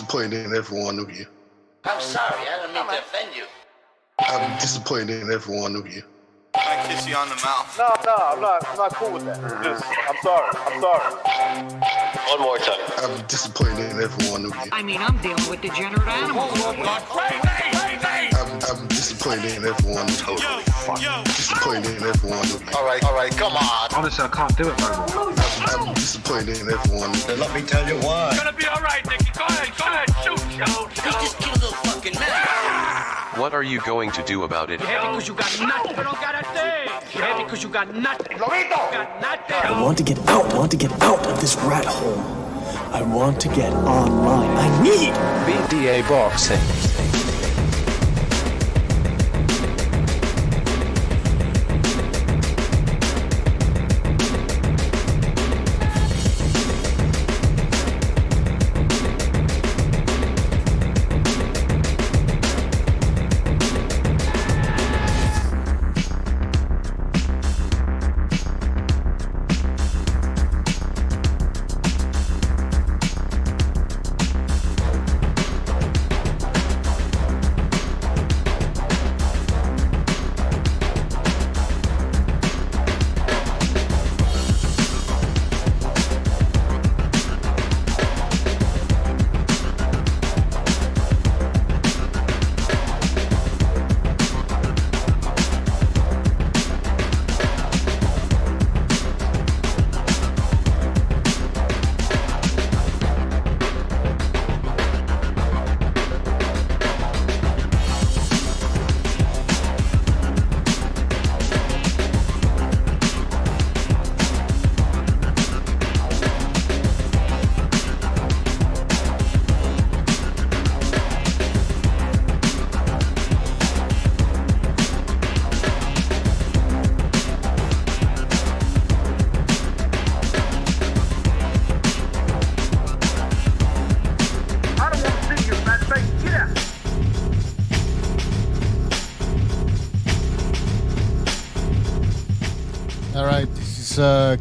disappointed in every one of you. I'm sorry, I don't mean to offend you. I'm disappointed in every one of you. I kiss you on the mouth. No, I'm not cool with that. I'm sorry. One more time. I'm disappointed in every one of you. I mean, I'm dealing with degenerate animals. I'm disappointed in every one of you. Disappointed in every one of you. All right, come on. Honestly, I can't do it no more. I'm disappointed in every one of you. Let me tell you why. It's gonna be all right, Nicky. Go ahead, shoot. You just killed a little fucking man. What are you going to do about it? You're heavy because you got nothing. You don't got a thing. You're heavy because you got nothing. You got nothing. I want to get out. I want to get out of this rat hole. I want to get online. I need BDA boxing.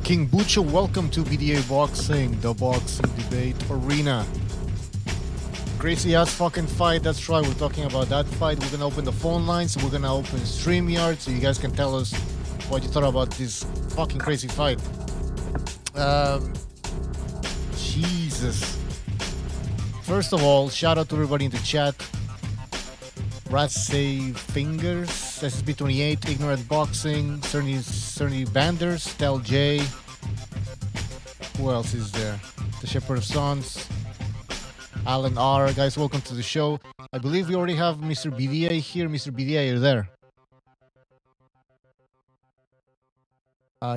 King Bucho, welcome to BDA Boxing, the boxing debate arena. Crazy ass fucking fight, that's right, we're talking about that fight. We're gonna open the phone lines, we're gonna open StreamYard so you guys can tell us what you thought about this fucking crazy fight. Jesus. First of all, shout out to everybody in the chat. Rats say fingers, SSB28, Ignorant Boxing, Cerny Banders, Tel J. Who else is there? The Shepherd of Sons, Alan R. Guys, welcome to the show. I believe we already have Mr. BDA here. Mr. BDA, you're there.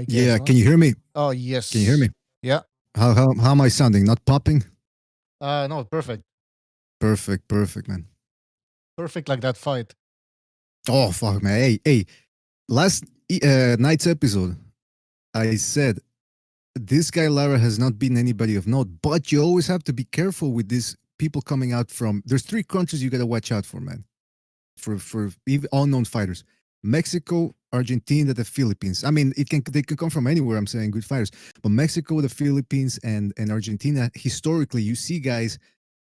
Yeah, can you hear me? Oh, yes. Can you hear me? Yeah. How am I sounding? Not popping? No, perfect. Perfect, man. Perfect like that fight. Oh, fuck, man. Hey. Last night's episode, I said, this guy Lara has not beaten anybody of note, but you always have to be careful with these people coming out from... There's 3 countries you got to watch out for, man. For even unknown fighters. Mexico, Argentina, the Philippines. I mean, they can come from anywhere, I'm saying, good fighters. But Mexico, the Philippines, and Argentina, historically, you see guys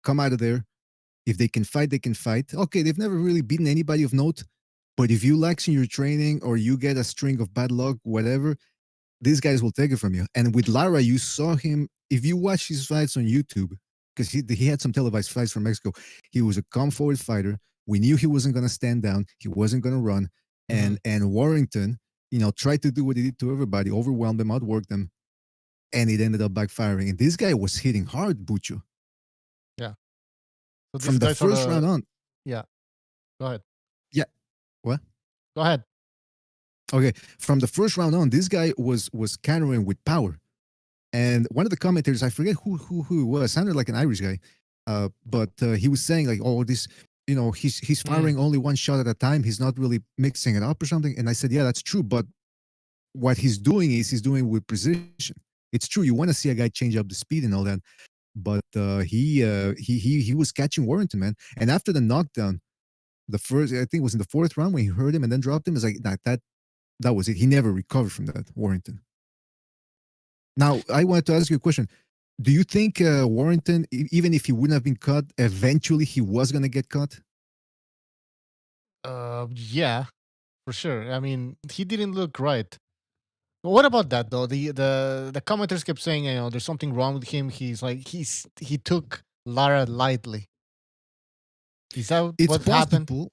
come out of there. If they can fight, they can fight. Okay, they've never really beaten anybody of note, but if you lax in your training or you get a string of bad luck, whatever, these guys will take it from you. And with Lara, you saw him, if you watch his fights on YouTube, because he had some televised fights from Mexico, he was a come forward fighter. We knew he wasn't going to stand down. He wasn't going to run. And Warrington, tried to do what he did to everybody, overwhelmed them, outworked them, and it ended up backfiring. And this guy was hitting hard, Bucho. Yeah. So from the first round on. Yeah. Go ahead. Yeah. What? Go ahead. Okay. From the first round on, this guy was countering with power. And one of the commentators, I forget who it was, sounded like an Irish guy. But he was saying like, oh, this, he's firing only one shot at a time. He's not really mixing it up or something. And I said, yeah, that's true. But what he's doing is he's doing with precision. It's true. You want to see a guy change up the speed and all that. But he was catching Warrington, man. And after the knockdown, I think it was in the 4th round when he hurt him and then dropped him. It's like that was it. He never recovered from that, Warrington. Now, I wanted to ask you a question. Do you think Warrington, even if he wouldn't have been caught, eventually he was gonna get caught? Yeah, for sure. I mean, he didn't look right. But what about that though? The commenters kept saying, there's something wrong with him. He took Lara lightly. Is that It's what happened? possible.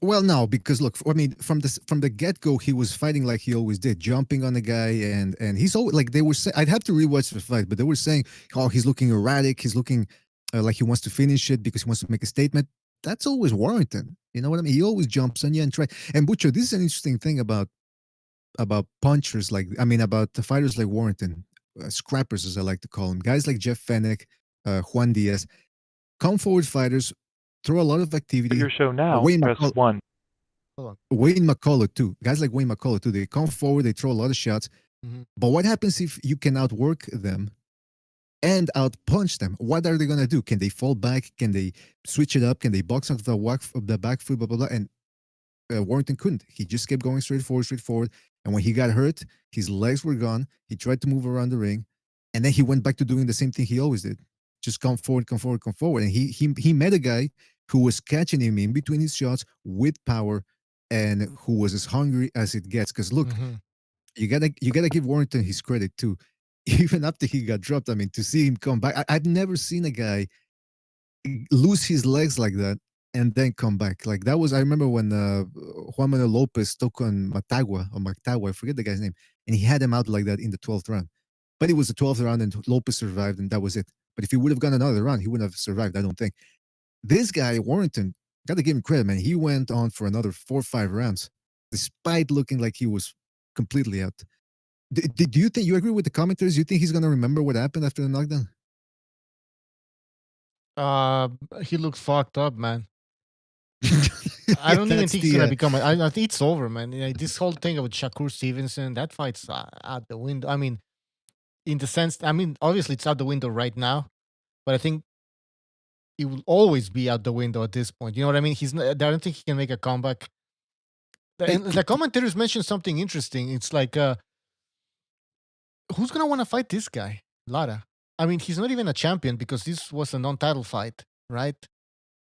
Well, no, because look, I mean, from the get go, he was fighting like he always did, jumping on the guy, and he's always like they were saying. I'd have to rewatch the fight, but they were saying, oh, he's looking erratic. He's looking like he wants to finish it because he wants to make a statement. That's always Warrington. You know what I mean? He always jumps on you and try. And Butcher, this is an interesting thing about punchers about the fighters like Warrington, scrappers as I like to call them, guys like Jeff Fenech, Juan Diaz, come forward fighters, throw a lot of activity. Your show now, Wayne press 1. Wayne McCullough too. Guys like Wayne McCullough too. They come forward, they throw a lot of shots. Mhm. But what happens if you can outwork them and outpunch them? What are they gonna do? Can they fall back? Can they switch it up? Can they box out the back foot? Blah blah blah. And Warrington couldn't. He just kept going straight forward. And when he got hurt, his legs were gone. He tried to move around the ring, and then he went back to doing the same thing he always did: just come forward. And he met a guy who was catching him in between his shots with power, and who was as hungry as it gets. Because look, Mhm. you gotta give Warrington his credit too. Even after he got dropped, I mean, to see him come back, I've never seen a guy lose his legs like that and then come back. Like that was, I remember when Juan Manuel Lopez took on Mactagua, I forget the guy's name, and he had him out like that in the 12th round. But it was the 12th round, and Lopez survived, and that was it. But if he would have gone another round, he wouldn't have survived, I don't think. This guy, Warrington, got to give him credit, man. He went on for another 4 or 5 rounds, despite looking like he was completely out. Do you think you agree with the commenters? You think he's going to remember what happened after the knockdown? He looked fucked up, man. I don't even think he's gonna become. I think it's over, man. This whole thing about Shakur Stevenson, that fight's out the window. I mean, in the sense, obviously it's out the window right now, but I think it will always be out the window at this point. You know what I mean? I don't think he can make a comeback. The commentators mentioned something interesting. It's like, who's gonna want to fight this guy, Lara? I mean, he's not even a champion because this was a non-title fight, right?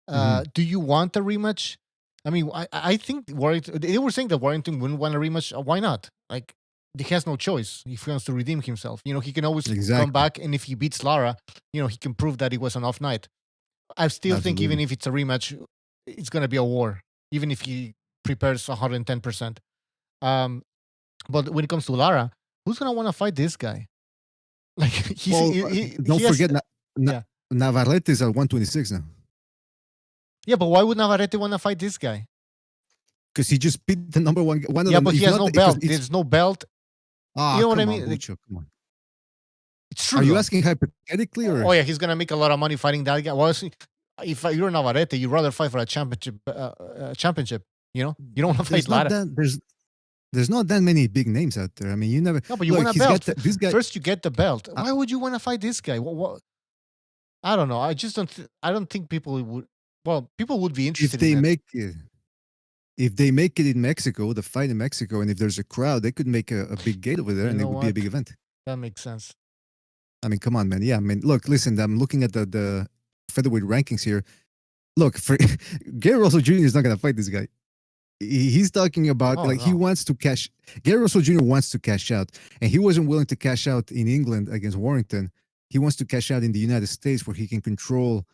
Do you want a rematch? I mean, I think Warrington. They were saying that Warrington wouldn't want a rematch. Why not? Like, he has no choice if he wants to redeem himself. He can always come back, and if he beats Lara, he can prove that it was an off night. I still think even if it's a rematch, it's gonna be a war. Even if he prepares 110%. But when it comes to Lara, who's gonna want to fight this guy? Like, don't forget, Navarrete is at 126 now. Yeah, but why would Navarrete want to fight this guy? Because he just beat the number one. But he has no belt. There's no belt. You know what I mean? Lucho, come on. It's true. Are you asking hypothetically, or? Oh yeah, he's gonna make a lot of money fighting that guy. Well, if you're Navarrete, you'd rather fight for a championship. You don't want to fight Lara. There's not that many big names out there. I mean, you never. No, but you want a belt. This guy, first, you get the belt. Why would you want to fight this guy? What? I don't know. I just don't. I don't think people would. Well, people would be interested. If they make it in Mexico, the fight in Mexico, and if there's a crowd, they could make a big gate over there, and it would be a big event. That makes sense. I mean, come on, man. Yeah, I mean, look, listen. I'm looking at the featherweight rankings here. Look, Gary Russell Jr. is not going to fight this guy. He's talking about he wants to cash. Gary Russell Jr. wants to cash out, and he wasn't willing to cash out in England against Warrington. He wants to cash out in the United States where he can control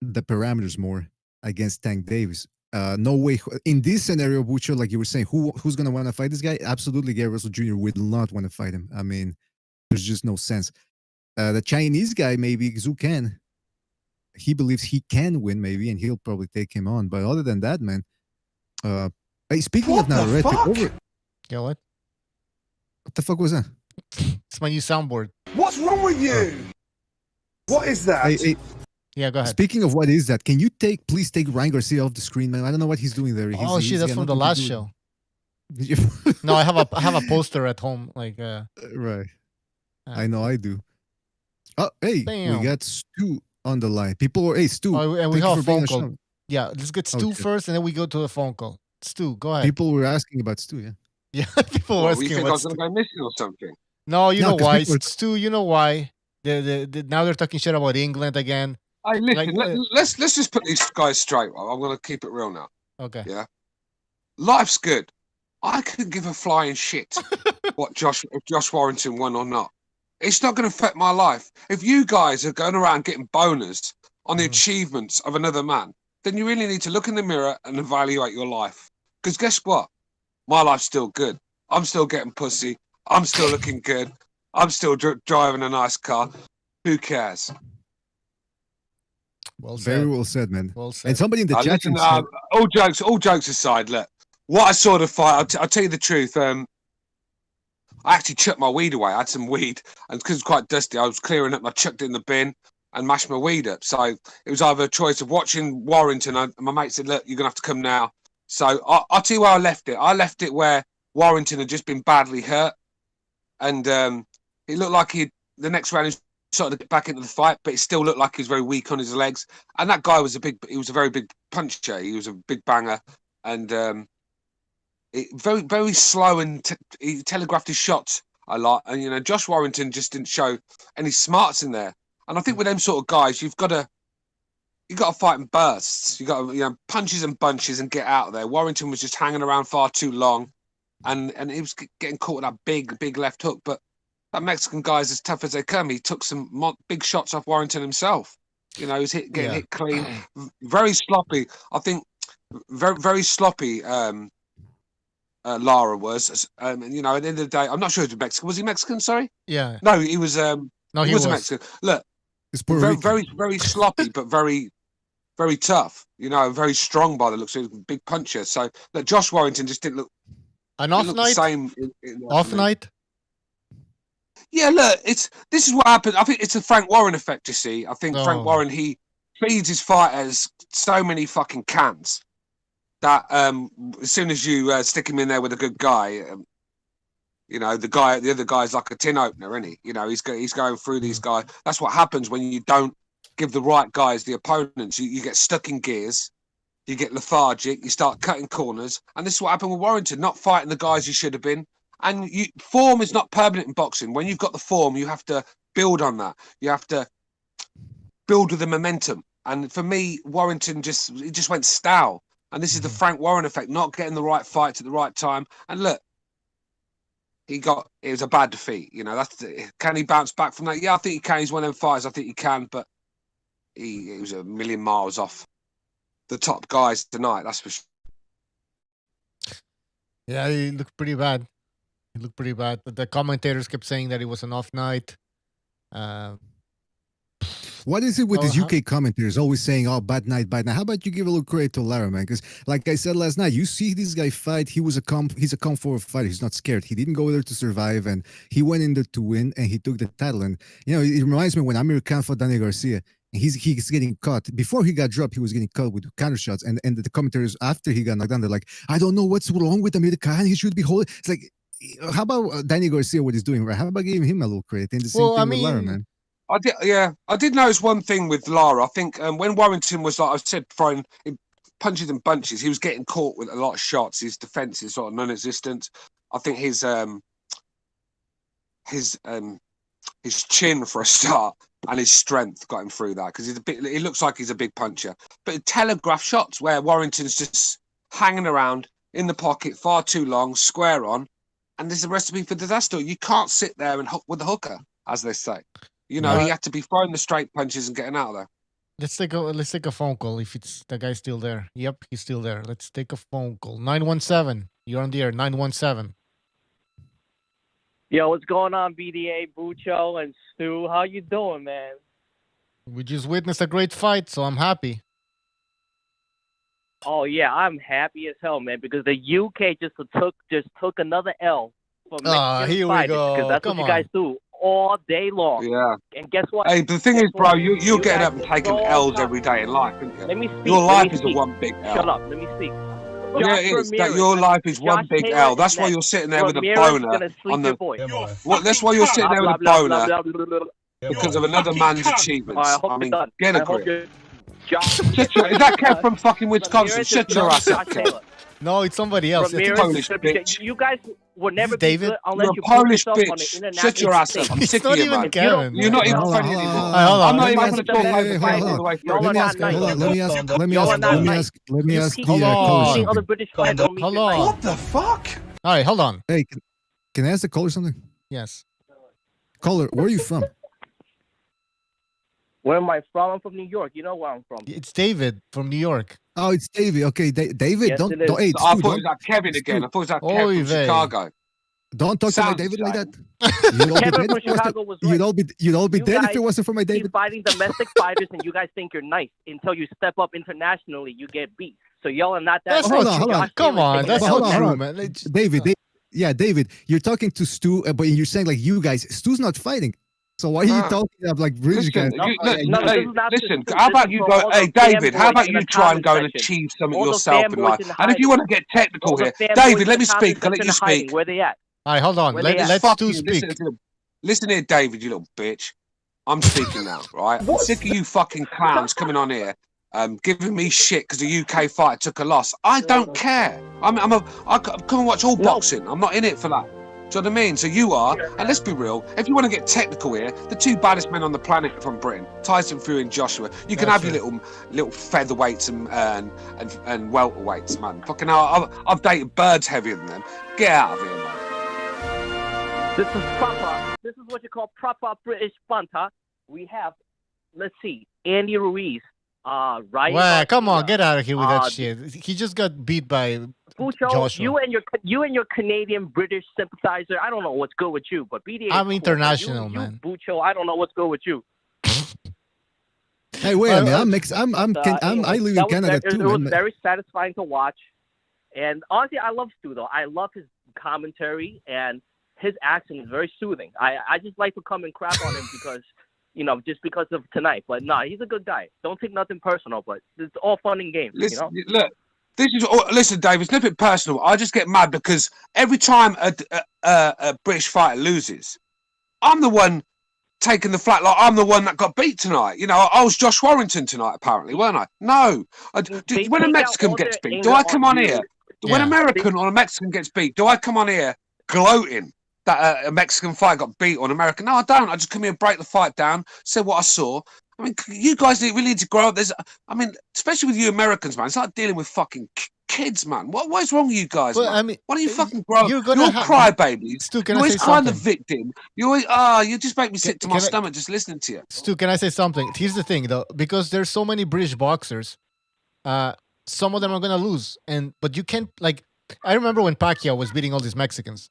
the parameters more against Tank Davis. No way. In this scenario, Bucho, like you were saying, who's going to want to fight this guy? Absolutely, Gary Russell Jr. would not want to fight him. I mean, there's just no sense. The Chinese guy, maybe Xu Can, he believes he can win, maybe, and he'll probably take him on. But other than that, man, hey, speaking of Navarrete, Yeah, what? What the fuck was that? It's my new soundboard. What's wrong with you? What is that? Hey, yeah, go ahead. Speaking of what is that, can you please take Ryan Garcia off the screen, man? I don't know what he's doing there. Shit, that's from the last show. No, I have a poster at home, like right. I know I do. Oh, hey, Bam. We got Stu on the line. People are, hey, Stu. And we have a phone call. Yeah, let's get Stu first, and then we go to the phone call. Stu, go ahead. People were asking about Stu, yeah. Yeah, people were asking about Stu. I was going to go missing or something? No, you know why, Stu. You know why? Now they're talking shit about England again. Hey, listen, Like, let's just put these guys straight. I'm going to keep it real now. Okay. Yeah. Life's good. I couldn't give a flying shit if Josh Warrington won or not. It's not going to affect my life. If you guys are going around getting boners on the achievements of another man, then you really need to look in the mirror and evaluate your life. Because guess what? My life's still good. I'm still getting pussy. I'm still looking good. I'm still driving a nice car. Who cares? Well said. Very well said, man. Well said. And somebody in the chat Listen, room said, all jokes aside, look, what I saw the fight, I'll tell you the truth. I actually chucked my weed away. I had some weed, and because it's quite dusty, I was clearing up. I chucked it in the bin and mashed my weed up. So it was either a choice of watching Warrington. And my mate said, "Look, you're gonna have to come now." So I'll tell you where I left it. I left it where Warrington had just been badly hurt, and it looked like the next round he sort of get back into the fight, but it still looked like he was very weak on his legs. And that guy was he was a very big puncher. He was a big banger, and very, very slow, and he telegraphed his shots a lot. And Josh Warrington just didn't show any smarts in there. And I think with them sort of guys, you've got to fight in bursts. You got to punches and bunches and get out of there. Warrington was just hanging around far too long, and he was getting caught with that big left hook. But that Mexican guy's as tough as they come. He took some big shots off Warrington himself. He was getting hit clean, very sloppy. I think very, very sloppy. Lara was, at the end of the day, I'm not sure he was Mexican. Was he Mexican? Sorry. Yeah. No, he was. No, he was Mexican. Look, very, very, very sloppy, but very, very tough. Very strong by the looks of it. Big puncher. So, look, Josh Warrington just didn't look. An off night. Same. Off night. Yeah, look, this is what happened. I think it's the Frank Warren effect. You see, I think Frank Warren, he feeds his fighters so many fucking cans that as soon as you stick him in there with a good guy, the other guy's like a tin opener, isn't he? He's going through these guys. That's what happens when you don't give the right guys the opponents. You get stuck in gears, you get lethargic, you start cutting corners, and this is what happened with Warrington, not fighting the guys you should have been. And form is not permanent in boxing. When you've got the form, you have to build on that. You have to build with the momentum. And for me, Warrington just went stale. And this is the Frank Warren effect, not getting the right fights at the right time. And look, it was a bad defeat. Can he bounce back from that? Yeah, I think he can. He's one of them fighters. I think he can, but he was a million miles off the top guys tonight. That's for sure. Yeah, he looked pretty bad. The commentators kept saying that it was an off night. what is it with these UK commentators always saying, "Oh, bad night, bad night"? How about you give a little credit to Lara, man? Because, like I said last night, you see this guy fight. He's a come forward fighter. He's not scared. He didn't go there to survive, and he went in there to win, and he took the title. And it reminds me when Amir Khan fought Danny Garcia. He's getting caught. Before he got dropped, he was getting caught with counter shots. And the commentators, after he got knocked down, they're like, "I don't know what's wrong with Amir Khan. He should be holding." It's like, how about Danny Garcia, what he's doing, right? How about giving him a little credit? And the same thing with Lara, man. I did notice one thing with Lara. I think when Warrington was, like I said, throwing punches and bunches, he was getting caught with a lot of shots. His defense is sort of non-existent. I think his chin, for a start, and his strength got him through that, because he looks like he's a big puncher. But telegraph shots where Warrington's just hanging around in the pocket far too long, square on, and there's a recipe for disaster. You can't sit there and hook with the hooker, as they say. He had to be throwing the straight punches and getting out of there. Let's take a phone call if it's the guy's still there. Yep, he's still there. Let's take a phone call. 917. You're on the air. 917. Yo, what's going on, BDA, Bucho, and Stu? How you doing, man? We just witnessed a great fight, so I'm happy. Oh yeah, I'm happy as hell, man, because the UK just took another L from Mexican here fighters, we go. because that's Come what you guys do all day long. Yeah. And guess what? Hey, the thing is, bro, you're getting up and taking L's every day in life, isn't you? Let me speak. Your life is a one big L. Shut up. Let me speak. Yeah, it is. Your life is one big L. That's why you're sitting there with a boner on the. That's why you're sitting there with a boner because of another man's achievements. I mean, get a grip. Is that Kev from fucking Wisconsin? Shut your ass up, Kev. No, it's somebody else. It's Polish bitch. You guys, will never be David? good unless You're you a prove Polish yourself on an bitch. international Shut your ass stage. up. I'm It's sick not of you, even man. Kevin. You're not even Hold on, funny hold on, anymore. hold hold on. I'm not Let me even ask- going to talk hey, over hey, fighting hold all on. the way Y'all through. are not nice. Hold on, let me ask. Let me Y'all are ask. not Let me nice. ask. Let me ask Keep the Hold caller on. beating other something. British fighters don't mean Hold you're nice. on. What the fuck? All right, hold on. Hey, can I ask the caller something? Yes. Caller, where are you from? Where am I from? I'm from New York. You know where I'm from. It's David from New York. Oh, it's David. Okay, David, Yes, don't, it is. don't. Hey, I Stu, thought it was don't, like Kevin Stu, again. I thought it was like Oy Kevin from vey. Chicago. don't talk to my Sounds David the like same. that. You'd all be Kevin dead from if it wasn't. Chicago was right. You'd all be You dead if guys it wasn't for my David. Keep fighting domestic fighters, and you guys think you're nice until you step up internationally. You get beat. So y'all are not that. That's nice. not hold on. Josh Come Taylor's on, taking that's the hold not on, true, hold man. It's- David, yeah, David, you're talking to Stu, but you're saying like you guys. Stu's not fighting. So why are you talking up like British Listen, guys? this is not listen. Stu. How This about is you for go? all Hey, the David, how fanboys about in you the try and comment go and section. achieve something All the yourself in fanboys life? in And if you hiding. want to get technical All the here, fanboys David, in let the me comment speak. I'll let section you are hiding. speak. Where they at? All right, hold on. Where they at? Let's Fuck Stu you. speak. Listen here, David, you little bitch. I'm speaking now, right? I'm sick of you fucking clowns coming on here, giving me shit because the UK fighter took a loss. I don't care. I come and watch all boxing. I'm not in it for that. Do you know what I mean? So you are, and let's be real. If you want to get technical here, the two baddest men on the planet from Britain, Tyson Fury and Joshua. You can That's have your true. little featherweights and welterweights, man. Fucking hell, I've dated birds heavier than them. Get out of here, man. This is proper. This is what you call proper British banter. We have, let's see, Andy Ruiz, Ryan. Well, come Garcia, on, get out of here with that shit. He just got beat by Bucho, Joshua. you and your Canadian British sympathizer. I don't know what's good with you, but BDA. I'm cool, international, you, man. Bucho, I don't know what's good with you. Hey, wait a minute. I live in Canada It too, was man. very satisfying to watch, and honestly, I love Stu though. I love his commentary and his accent is very soothing. I just like to come and crap on him because, just because of tonight. But no, he's a good guy. Don't take nothing personal, but it's all fun and games. Listen, look, listen, Dave. It's nothing personal. I just get mad because every time a British fighter loses, I'm the one taking the flat. Like I'm the one that got beat tonight. I was Josh Warrington tonight, apparently, weren't I? No. When a Mexican gets beat, do I come on here? When an American or a Mexican gets beat, do I come on here gloating that a Mexican fight got beat on American? No, I don't. I just come here, break the fight down, say what I saw. I mean, you guys really need to grow up. Especially with you Americans, man. It's like dealing with fucking kids, man. What is wrong with you guys, Well, man? I mean, why don't you fucking grow up? You're have crybabies. Stu, You can I always say cry the something? victim. You just make me sick to my stomach just listening to you. Stu, can I say something? Here's the thing, though, because there's so many British boxers, some of them are gonna lose, but you can't like. I remember when Pacquiao was beating all these Mexicans,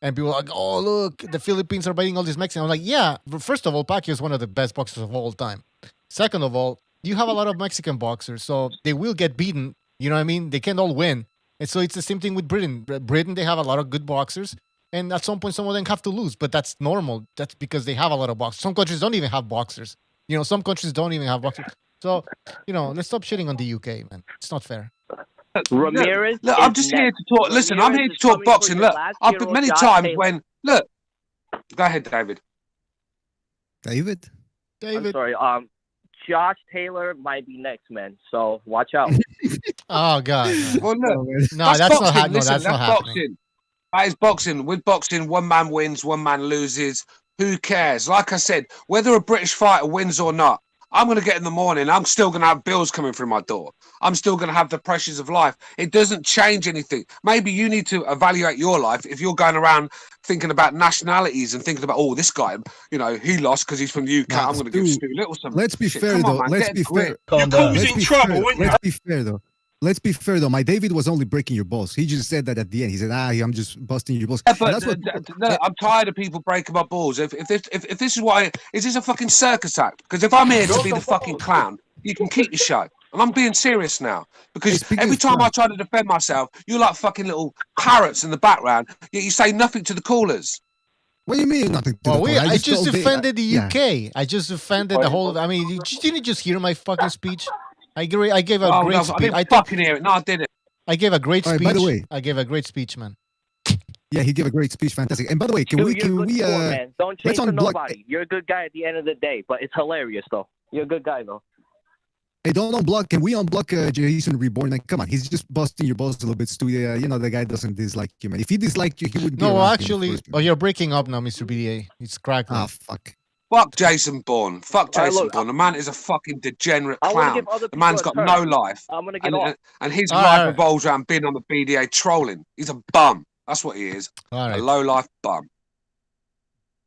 and people were like, "Oh, look, the Philippines are beating all these Mexicans." I'm like, "Yeah, but first of all, Pacquiao is one of the best boxers of all time. Second of all, you have a lot of Mexican boxers, so they will get beaten. You know what I mean? They can't all win, and so it's the same thing with Britain. Britain, they have a lot of good boxers." And at some point, some of them have to lose, but that's normal. That's because they have a lot of boxers. Some countries don't even have boxers. Some countries don't even have boxers. So, let's stop shitting on the UK, man. It's not fair. Ramirez. Look, I'm just here to talk. Listen, I'm here to talk boxing. Look, I've been many times when. Look, go ahead, David. David. I'm sorry. Josh Taylor might be next, man. So watch out. Oh God. Well, look, no, that's boxing. not happening. Listen, that's not happening. Boxing. That is boxing. With boxing, one man wins, one man loses. Who cares? Like I said, whether a British fighter wins or not, I'm going to get in the morning. I'm still going to have bills coming through my door. I'm still going to have the pressures of life. It doesn't change anything. Maybe you need to evaluate your life if you're going around thinking about nationalities and thinking about, this guy, he lost because he's from the UK. I'm going to give Stu Little some. Let's be shit. fair, Come though. on, man. Let's be fair. You're causing trouble. Let's be fair, though. Let's be fair, though. My David was only breaking your balls. He just said that at the end. He said, I'm just busting your balls. Yeah, but I'm tired of people breaking my balls. If this is is this a fucking circus act? Because if I'm here to be the fucking clown, you can keep your show. And I'm being serious now. Because every time I try to defend myself, you're like fucking little parrots in the background, yet you say nothing to the callers. What do you mean nothing? Well, I just defended the UK. I just defended the whole. I mean, you didn't just hear my fucking speech. I gave a great speech. I didn't fucking hear it. No, I didn't. I gave a great speech. By the way, I gave a great speech, man. Yeah, he gave a great speech. Fantastic. And by the way, can Dude, we man. Don't change let's for unblock. nobody. You're a good guy at the end of the day, but it's hilarious though. You're a good guy though. Hey, don't unblock. Can we unblock Jason Reborn? Man, come on, he's just busting your balls a little bit, Stu. You know the guy doesn't dislike you, man. If he disliked you, he wouldn't. No, be around actually, in the first oh, you're breaking up now, Mr. BDA. It's crackling. Ah, fuck. Fuck Jason Bourne. Fuck All right, Jason look, Bourne. The man is a fucking degenerate I want to clown. give other The people man's a got turn. no life. I'm gonna get off. And his All life right. revolves around being on the BDA trolling. He's a bum. That's what he is. All A right, low life bum.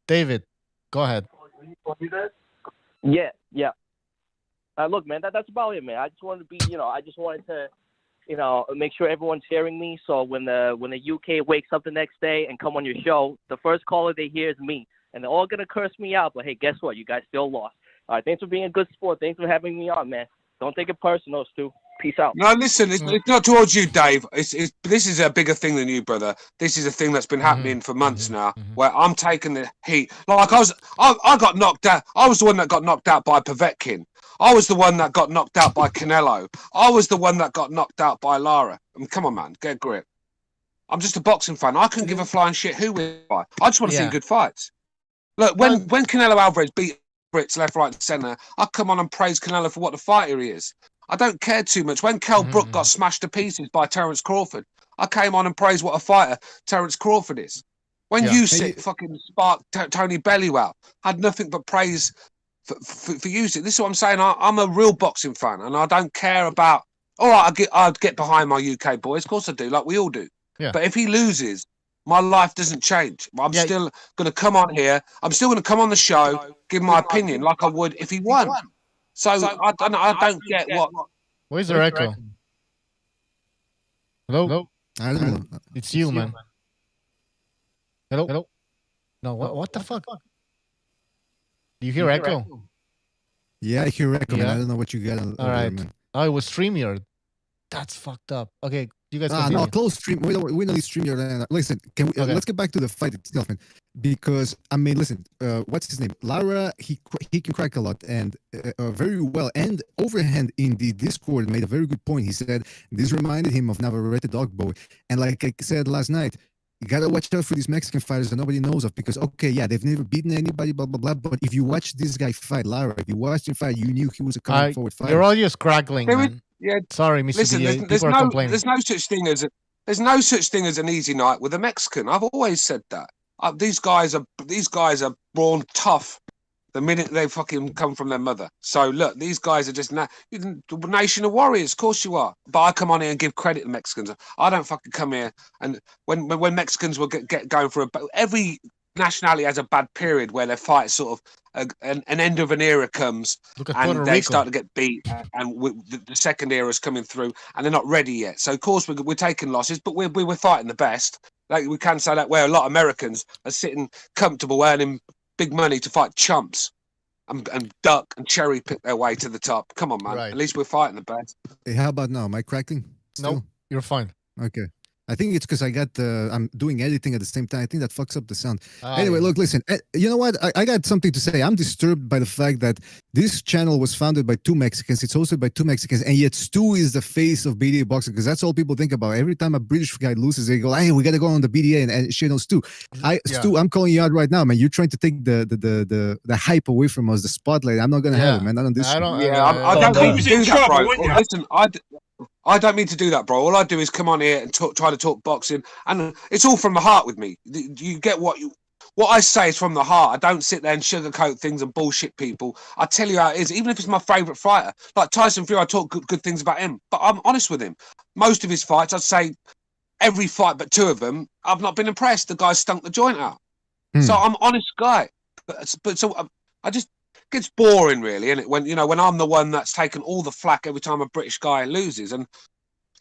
David, go ahead. Yeah. Look, man, that's about it, man. I just wanted to be, I just wanted to, make sure everyone's hearing me. So when the UK wakes up the next day and come on your show, the first caller they hear is me, and they're all gonna curse me out. But hey, guess what? You guys still lost. All right, thanks for being a good sport. Thanks for having me on, man. Don't take it personal, Stu. Peace out. No, listen, it's not towards you, Dave. This is a bigger thing than you, brother. This is a thing that's been happening for months now, where I'm taking the heat. Like I got knocked out. I was the one that got knocked out by Povetkin. I was the one that got knocked out by Canelo. I was the one that got knocked out by Lara. I mean, come on, man, get a grip. I'm just a boxing fan. I couldn't give a flying shit who wins. I just want to see good fights. Look, when Canelo Alvarez beat Brits left, right, and centre, I come on and praise Canelo for what the fighter he is. I don't care too much. When Kell Brook got smashed to pieces by Terence Crawford, I came on and praised what a fighter Terence Crawford is. When Usyk fucking sparked Tony Bellew, had nothing but praise for Usyk. This is what I'm saying. I'm a real boxing fan, and I don't care about. All right, I'd get behind my UK boys. Of course I do, like we all do. Yeah. But if he loses, my life doesn't change. I'm still going to come on here. I'm still going to come on the show, give my opinion like I would if he won. So I don't get what. Where's the echo? Hello? I don't know. It's you, man. Hello? No, what the fuck? Do you hear echo? Yeah, I hear echo, man. Yeah. I don't know what you got. All right. Oh, it was StreamYard. That's fucked up. Okay, you guys continue. No, close stream. We don't need StreamYard. Listen, can we, let's get back to the fight itself, man. Because I mean, listen, what's his name? Lara, he can crack a lot and very well. And Overhand in the Discord made a very good point. He said this reminded him of Navarrete Dogboy. And like I said last night, you gotta watch out for these Mexican fighters that nobody knows of, because they've never beaten anybody, blah blah blah. But if you watch this guy fight, Lara, if you watched him fight, you knew he was a coming forward fighter. Your audio is crackling, man. Yeah. Sorry, Mr. Listen, BA. there's no such thing as an easy night with a Mexican. I've always said that. These guys are born tough the minute they fucking come from their mother. So look, these guys are just nation of warriors. Of course you are. But I come on here and give credit to Mexicans. I don't fucking come here and when Mexicans will get going for every nationality has a bad period where their fight sort of an end of an era comes and they start to get beat, and the second era is coming through and they're not ready yet. So of course we're taking losses, but we're fighting the best. Like we can say that where a lot of Americans are sitting comfortable earning big money to fight chumps and duck and cherry pick their way to the top. Come on, man. Right. At least we're fighting the best. Hey, how about now? Am I crackling? No, you're fine. Okay. I think it's because I'm doing editing at the same time. I think that fucks up the sound. Anyway, look, listen. You know what? I got something to say. I'm disturbed by the fact that this channel was founded by two Mexicans. It's hosted by two Mexicans, and yet Stu is the face of BDA boxing, because that's all people think about. Every time a British guy loses, they go, "Hey, we gotta go on the BDA and shit on Stu." Stu, I'm calling you out right now, man. You're trying to take the hype away from us, the spotlight. I'm not gonna have it, man. Not on this. I don't mean to do that, bro. Listen, I don't mean to do that, bro. All I do is come on here and try to talk boxing, and it's all from the heart with me. You get what I say is from the heart. I don't sit there and sugarcoat things and bullshit people. I tell you how it is, even if it's my favourite fighter. Like Tyson Fury, I talk good things about him, but I'm honest with him. Most of his fights, I'd say every fight but two of them, I've not been impressed. The guy stunk the joint out. So I'm an honest guy. But so I just... It's boring, really, isn't it? When I'm the one that's taken all the flack every time a British guy loses, and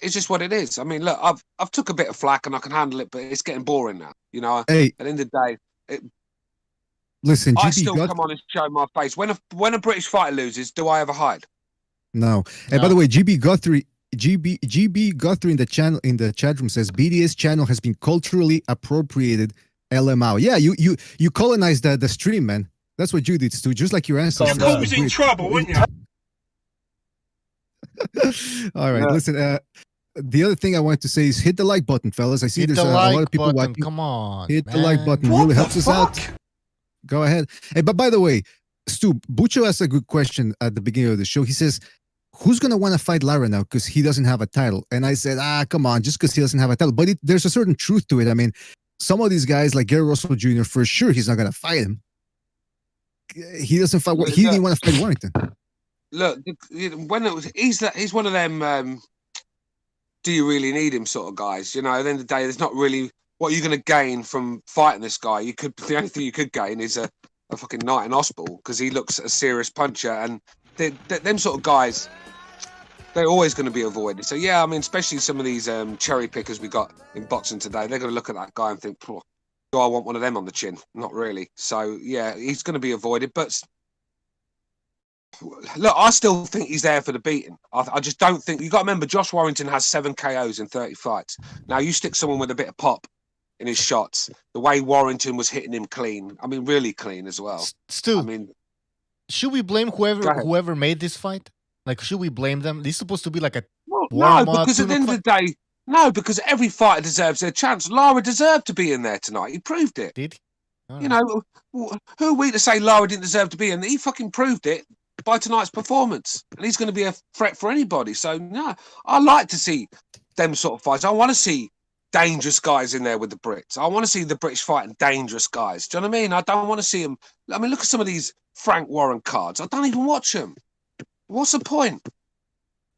it's just what it is. I mean, look, I've took a bit of flack and I can handle it, but it's getting boring now. Hey, at the end of the day, listen, I still come on and show my face. When a British fighter loses, do I ever hide? No. Hey, by the way, GB Guthrie in the chat room says BDS channel has been culturally appropriated. LMAO. Yeah, you colonized the stream, man. That's what you did, Stu, just like your ancestors. You're causing trouble, wouldn't you? All right, listen. The other thing I wanted to say is hit the like button, fellas. I see there's a lot of people watching. Come on, hit the like button. Really helps us out. Go ahead. Hey, but by the way, Stu, Bucho asked a good question at the beginning of the show. He says, who's gonna want to fight Lara now because he doesn't have a title? And I said, come on, just because he doesn't have a title. But there's a certain truth to it. I mean, some of these guys like Gary Russell Jr. for sure he's not gonna fight him. He doesn't fight. He didn't want to fight Warrington. Look, when it was, he's one of them. Do you really need him sort of guys? You know, at the end of the day, there's not really what you're going to gain from fighting this guy. The only thing you could gain is a fucking night in hospital because he looks a serious puncher, and them sort of guys, they're always going to be avoided. So yeah, I mean, especially some of these cherry pickers we got in boxing today, they're going to look at that guy and think, do I want one of them on the chin? Not really. So yeah, he's going to be avoided, but. Look, I still think he's there for the beating. I just don't think... You've got to remember, Josh Warrington has 7 KOs in 30 fights. Now, you stick someone with a bit of pop in his shots, the way Warrington was hitting him clean, I mean, really clean as well. Stu, I mean, should we blame whoever made this fight? Like, should we blame them? This is supposed to be like a no, because at the end of the day, no, because every fighter deserves their chance. Lara deserved to be in there tonight. He proved it. Did he? You know, who are we to say Lara didn't deserve to be in there? He fucking proved it by tonight's performance, and he's going to be a threat for anybody. So no, I like to see them sort of fights. I want to see dangerous guys in there with the Brits. I want to see the British fighting dangerous guys. Do you know what I mean? I don't want to see them. I mean, look at some of these Frank Warren cards. I don't even watch them. What's the point?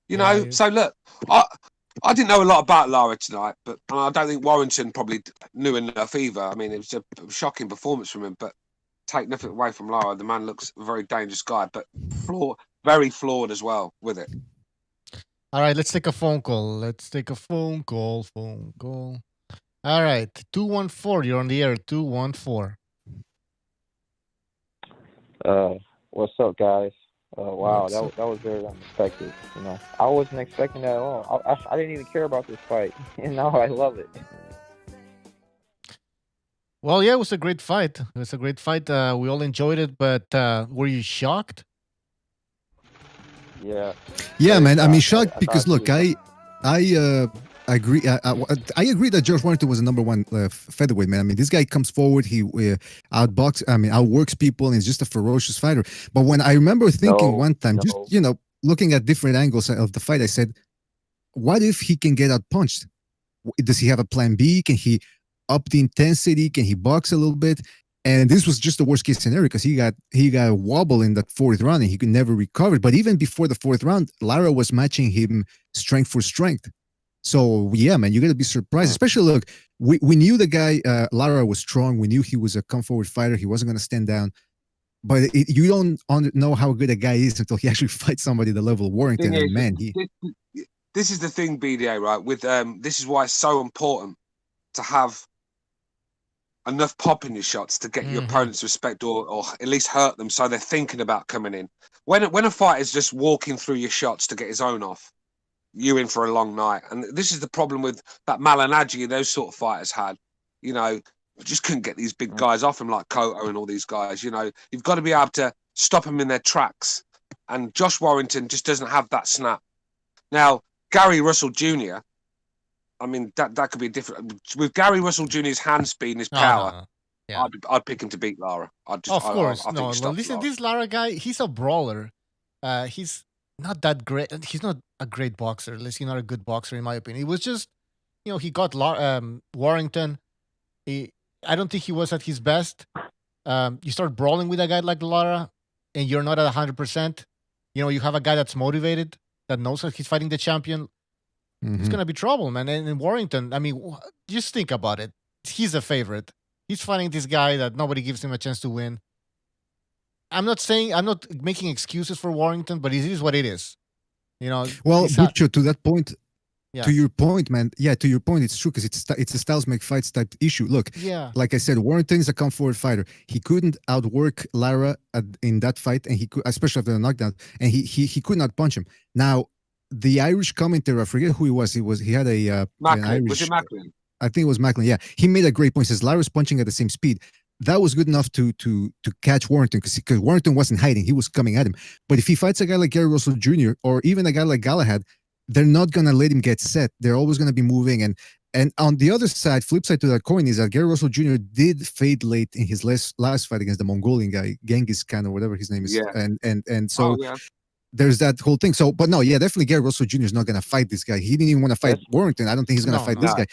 You know. So look, I didn't know a lot about Lara tonight, but I don't think Warrington probably knew enough either. I mean, it was a shocking performance from him, but. Take nothing away from Lara. The man looks a very dangerous guy, but very flawed as well with it. All right, let's take a phone call. Phone call. All right, 214. You're on the air. 214. What's up, guys? Wow, that was very unexpected. You know, I wasn't expecting that at all. I didn't even care about this fight, and now I love it. Well, yeah, it was a great fight. It was a great fight. We all enjoyed it, but were you shocked? Yeah. Yeah, man. I mean, shocked because look, I agree. I agree that George Warrington was the number one featherweight, man. I mean, this guy comes forward, he outworks people, and he's just a ferocious fighter. But when I remember thinking one time, just looking at different angles of the fight, I said, "What if he can get out punched? Does he have a plan B? Can he up the intensity? Can he box a little bit?" And this was just the worst case scenario because he got a wobble in that 4th round and he could never recover. But even before the 4th round, Lara was matching him strength for strength. So yeah, man, you got to be surprised. Especially look, we knew the guy Lara was strong. We knew he was a come forward fighter. He wasn't going to stand down. But you don't know how good a guy is until he actually fights somebody the level of Warrington. And man, this is the thing, BDA, right? With this is why it's so important to have enough pop in your shots to get your opponent's respect or at least hurt them so they're thinking about coming in. When a fighter's just walking through your shots to get his own off, you're in for a long night. And this is the problem with that Malignaggi those sort of fighters had. You know, just couldn't get these big guys off him like Cotto and all these guys. You know, you've got to be able to stop them in their tracks. And Josh Warrington just doesn't have that snap. Now, Gary Russell Jr., I mean, that could be different. With Gary Russell Jr.'s hand speed and his power, Yeah. I'd pick him to beat Lara. Of course. Listen, this Lara guy, he's a brawler. He's not that great. He's not a great boxer. At least he's not a good boxer, in my opinion. It was just, he got Warrington. I don't think he was at his best. You start brawling with a guy like Lara, and you're not at 100%. You have a guy that's motivated, that knows that he's fighting the champion. It's going to be trouble, man. And in Warrington, I mean, just think about it. He's a favorite. He's fighting this guy that nobody gives him a chance to win. I'm not making excuses for Warrington, but it is what it is. Well, Butcher, to that point, to your point, man. Yeah, to your point, it's true because it's a styles make fights type issue. Look, like I said, Warrington is a come forward fighter. He couldn't outwork Lara in that fight, and he could, especially after the knockdown, and he could not punch him. Now, the Irish commentator, I forget who he was. He had a Macklin. Was it Macklin? I think it was Macklin. Yeah, he made a great point. He says Lara's punching at the same speed. That was good enough to catch Warrington because Warrington wasn't hiding. He was coming at him. But if he fights a guy like Gary Russell Jr. or even a guy like Galahad, they're not gonna let him get set. They're always gonna be moving. And on the other side, flip side to that coin is that Gary Russell Jr. did fade late in his last fight against the Mongolian guy, Genghis Khan or whatever his name is. Yeah. And so. there's that whole thing. So, but no, yeah, definitely Gary Russell Jr. is not going to fight this guy. He didn't even want to fight Warrington. I don't think he's going to fight this guy.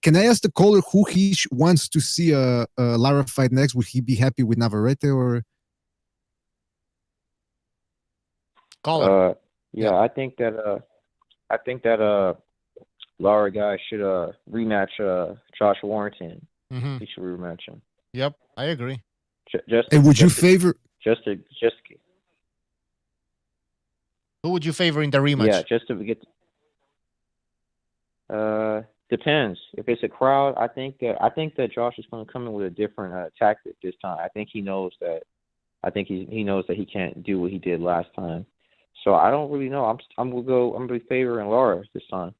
Can I ask the caller who he wants to see Lara fight next? Would he be happy with Navarrete or? Caller. Yeah, I think that Lara guy should rematch Josh Warrington. Mm-hmm. He should rematch him. Yep, I agree. And would you favor? Just who would you favor in the rematch? Yeah, just to get. Depends. If it's a crowd, I think that Josh is going to come in with a different tactic this time. I think he knows that. I think he knows that he can't do what he did last time. So I don't really know. I'm gonna be favoring Lara this time.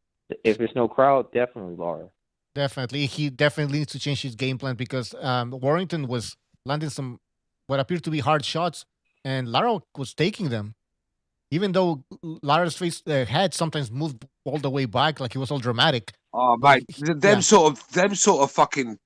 If there's no crowd, definitely Lara. Definitely, he definitely needs to change his game plan because Warrington was landing some what appeared to be hard shots, and Lara was taking them. Even though Lara's head sometimes moved all the way back, like he was all dramatic. Oh mate, them sort of fucking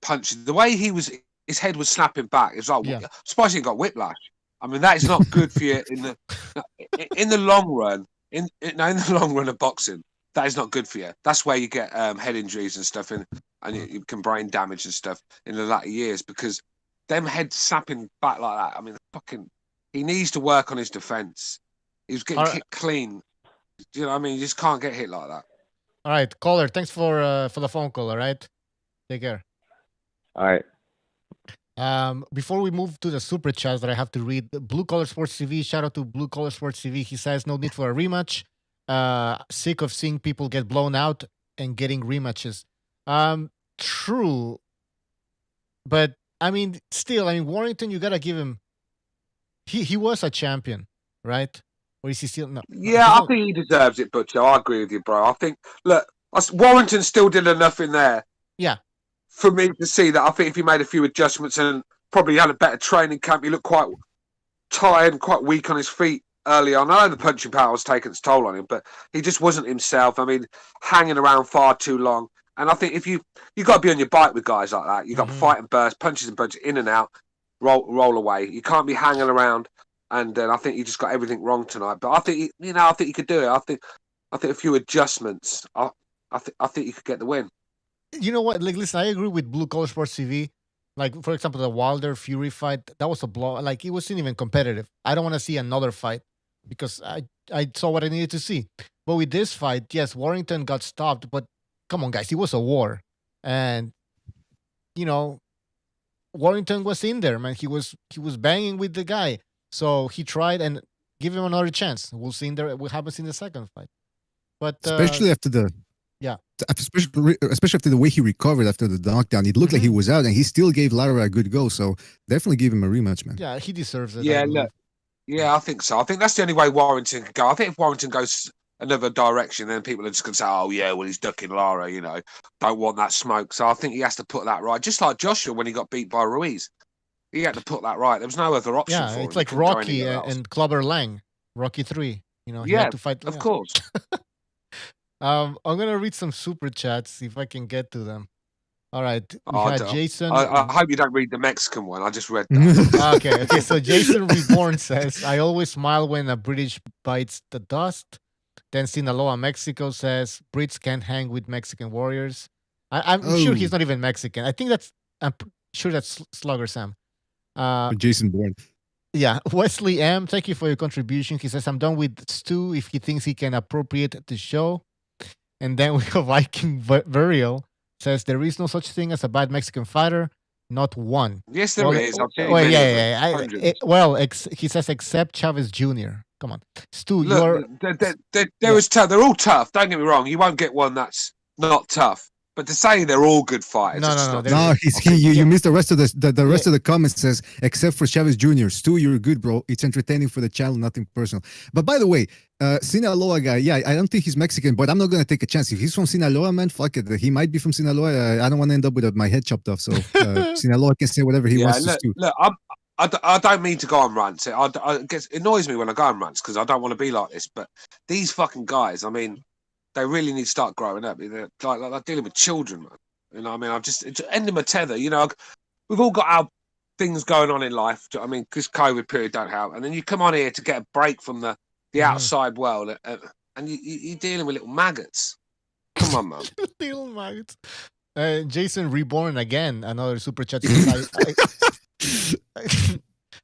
punches. The way his head was snapping back. It's like, I'm surprised he got whiplash. I mean, that is not good for you in the long run. In the long run of boxing, that is not good for you. That's where you get head injuries and stuff, and you can brain damage and stuff in the latter years because them heads snapping back like that. I mean, he needs to work on his defense. He was getting hit clean. You know what I mean? You just can't get hit like that. All right, caller. Thanks for the phone call. All right, take care. All right. Before we move to the super chats that I have to read, Blue Collar Sports TV. Shout out to Blue Collar Sports TV. He says no need for a rematch. Sick of seeing people get blown out and getting rematches. True, but I mean, still, Warrington. You gotta give him. He was a champion, right? Or is he still no? Yeah, I think he deserves it, Butcher. I agree with you, bro. I think Warrington still did enough in there. Yeah. For me to see that, I think if he made a few adjustments and probably had a better training camp, he looked quite tired and quite weak on his feet early on. I know the punching power was taking its toll on him, but he just wasn't himself. I mean, hanging around far too long. And I think if you got to be on your bike with guys like that. You got to fight and burst, punches and punches, in and out, roll away. You can't be hanging around. And I think he just got everything wrong tonight. But I think I think he could do it. I think a few adjustments. I think he could get the win. You know what? Like, listen, I agree with Blue Collar Sports TV. Like, for example, the Wilder Fury fight, that was a blow. Like, it wasn't even competitive. I don't want to see another fight because I saw what I needed to see. But with this fight, yes, Warrington got stopped. But come on, guys, it was a war, and Warrington was in there, man. He was banging with the guy. So he tried and give him another chance. We'll see what happens in the second fight. But especially after especially after the way he recovered after the knockdown, it looked like he was out, and he still gave Lara a good go. So definitely give him a rematch, man. Yeah, he deserves it. Yeah, I think so. I think that's the only way Warrington can go. I think if Warrington goes another direction, then people are just going to say, "Oh yeah, well he's ducking Lara," don't want that smoke. So I think he has to put that right, just like Joshua when he got beat by Ruiz. He had to put that right. There was no other option for him. Yeah, it's like Rocky and Clubber Lang, Rocky 3. He had to fight. Of course. I'm gonna read some super chats, see if I can get to them. All right, we had Jason. I hope you don't read the Mexican one. I just read that. Okay. So Jason Reborn says, "I always smile when a British bites the dust." Then Sinaloa, Mexico says, "Brits can't hang with Mexican warriors." I'm sure he's not even Mexican. I'm sure that's Slugger Sam. Jason Bourne. Yeah, Wesley M. Thank you for your contribution. He says, "I'm done with Stu if he thinks he can appropriate the show." And then we have Viking Burial says, "There is no such thing as a bad Mexican fighter, not one." Yes, there is. He says except Chavez Jr. Come on, Stu. Look, they're all tough. Don't get me wrong. You won't get one that's not tough. But to say they're all good fighters, no. You missed the rest of the rest of the comments. Says except for Chavez Jr. Stu, you're good, bro. It's entertaining for the channel, nothing personal. But by the way, Sinaloa guy, yeah, I don't think he's Mexican, but I'm not gonna take a chance. If he's from Sinaloa, man, fuck it. He might be from Sinaloa. I don't want to end up with my head chopped off. So Sinaloa can say whatever he wants to do. Look, I don't mean to go on rants. It annoys me when I go on rants because I don't want to be like this. But these fucking guys, I mean, they really need to start growing up. They're like dealing with children, man. I mean, it's end them a tether. We've all got our things going on in life. Do you know what I mean? Because COVID period don't help, and then you come on here to get a break from the outside world, and you're dealing with little maggots. Come on, man. Little maggots. Jason Reborn again, another super chat.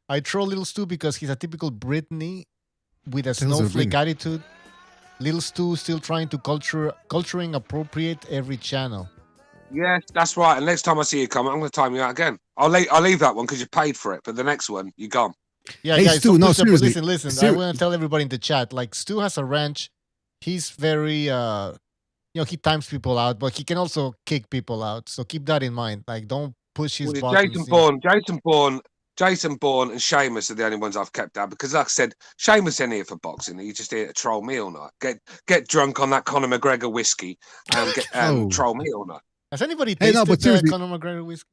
I troll Little Stu because he's a typical Britney with a snowflake attitude. Little Stu still trying to culturing appropriate every channel. Yes, that's right. And next time I see you come, I'm going to time you out again. I'll leave that one because you paid for it, but the next one, you're gone. Yeah, guys, Stu, no, seriously. Listen. I want to tell everybody in the chat, like, Stu has a ranch. He's very, he times people out, but he can also kick people out. So keep that in mind. Like, don't push his buttons. Jason Bourne and Sheamus are the only ones I've kept out because, like I said, Sheamus ain't here for boxing. He's just here to troll me all night. Get drunk on that Conor McGregor whiskey and troll me all night. Has anybody tasted Conor McGregor whiskey?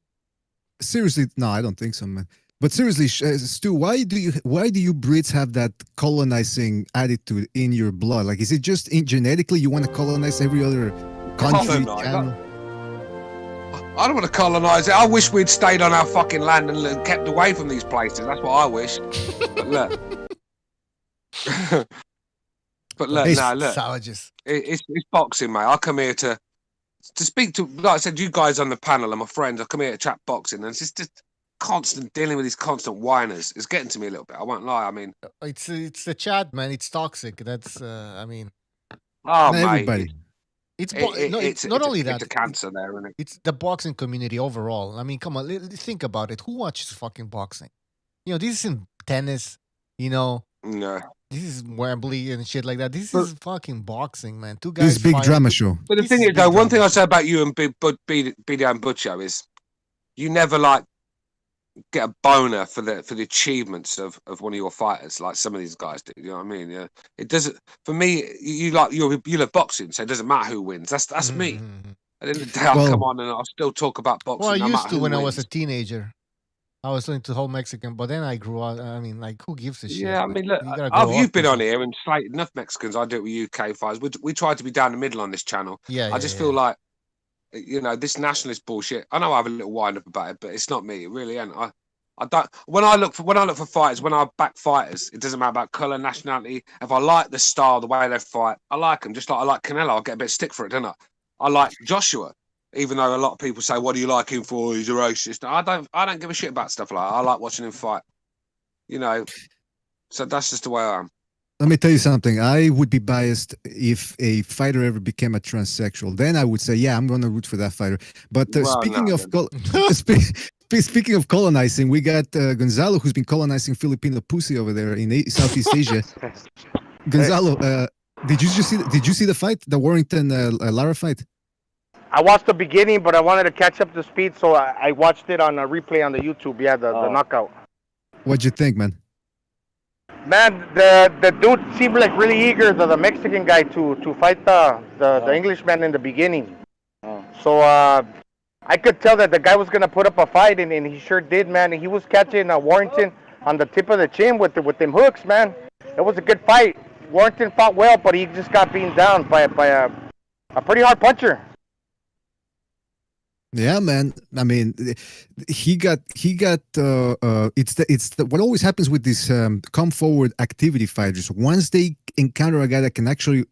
Seriously, no, I don't think so, man. But seriously, Stu, why do you Brits have that colonizing attitude in your blood? Like, is it just genetically you want to colonize every other country? I don't want to colonize it. I wish we'd stayed on our fucking land and kept away from these places. That's what I wish. But look. Look. Savages. It's boxing, mate. I come here to speak to, like I said, you guys on the panel and my friends. I come here to chat boxing, and it's just constant dealing with these constant whiners. It's getting to me a little bit. I won't lie. I mean, it's the chat, man. It's toxic. That's mate. Everybody. It's not only that. It's a cancer there, isn't it? It's the boxing community overall. I mean, come on, think about it. Who watches fucking boxing? This isn't tennis. No. This is Wembley and shit like that. This is fucking boxing, man. Two guys. This is big drama show. But the thing is, though, one thing I say about you and BD and Butcher is, you never get a boner for the achievements of one of your fighters like some of these guys do. You know what I mean? Yeah. It doesn't. For me, you love boxing, so it doesn't matter who wins. That's me. At the end of the day, I'll come on and I'll still talk about boxing. Well, I used to when I was a teenager. I was into whole Mexican, but then I grew up. I mean, like, who gives a shit? Yeah, I mean, look, you've been on here and slated enough Mexicans. I do it with UK fighters. We try to be down the middle on this channel. I just feel like, this nationalist bullshit. I know I have a little wind up about it, but it's not me. It really ain't. I don't. When I look for fighters, when I back fighters, it doesn't matter about color, nationality. If I like the style, the way they fight, I like them. Just like I like Canelo, I'll get a bit of stick for it, don't I? I like Joshua. Even though a lot of people say, "What do you like him for? He's a racist." I don't give a shit about stuff like that. I like watching him fight. So that's just the way I am. Let me tell you something. I would be biased if a fighter ever became a transsexual. Then I would say, yeah, I'm going to root for that fighter. But speaking of colonizing, we got Gonzalo, who's been colonizing Filipino pussy over there in Southeast Asia. Gonzalo, did you see the fight, the Warrington Lara fight? I watched the beginning, but I wanted to catch up to speed, so I watched it on a replay on the YouTube. Yeah, the knockout. What'd you think, man? Man, the dude seemed like really eager, the Mexican guy, to fight the Englishman in the beginning. So I could tell that the guy was gonna put up a fight, and he sure did, man. And he was catching Warrington on the tip of the chin with them hooks, man. It was a good fight. Warrington fought well, but he just got beaten down by a pretty hard puncher. Yeah, man. I mean, he got. It's what always happens with these come forward activity fighters. Once they encounter a guy that can actually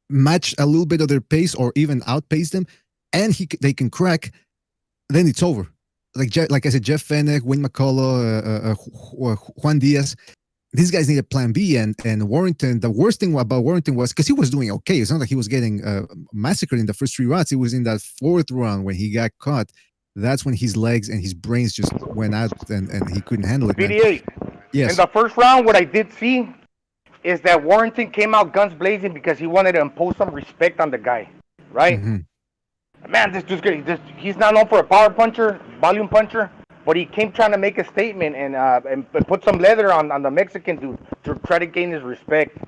match a little bit of their pace or even outpace them, and they can crack, then it's over. Like I said, Jeff Fenech, Wayne McCullough, Juan Diaz. These guys need a plan B, and Warrington. The worst thing about Warrington was because he was doing okay. It's not like he was getting massacred in the first 3 rounds. It was in that 4th round when he got caught. That's when his legs and his brains just went out, and he couldn't handle it. BD8. Yes. In the first round, what I did see is that Warrington came out guns blazing because he wanted to impose some respect on the guy, right? Mm-hmm. Man, this dude's good. He's not known for a power puncher, volume puncher. But he came trying to make a statement and put some leather on the Mexican dude to try to gain his respect.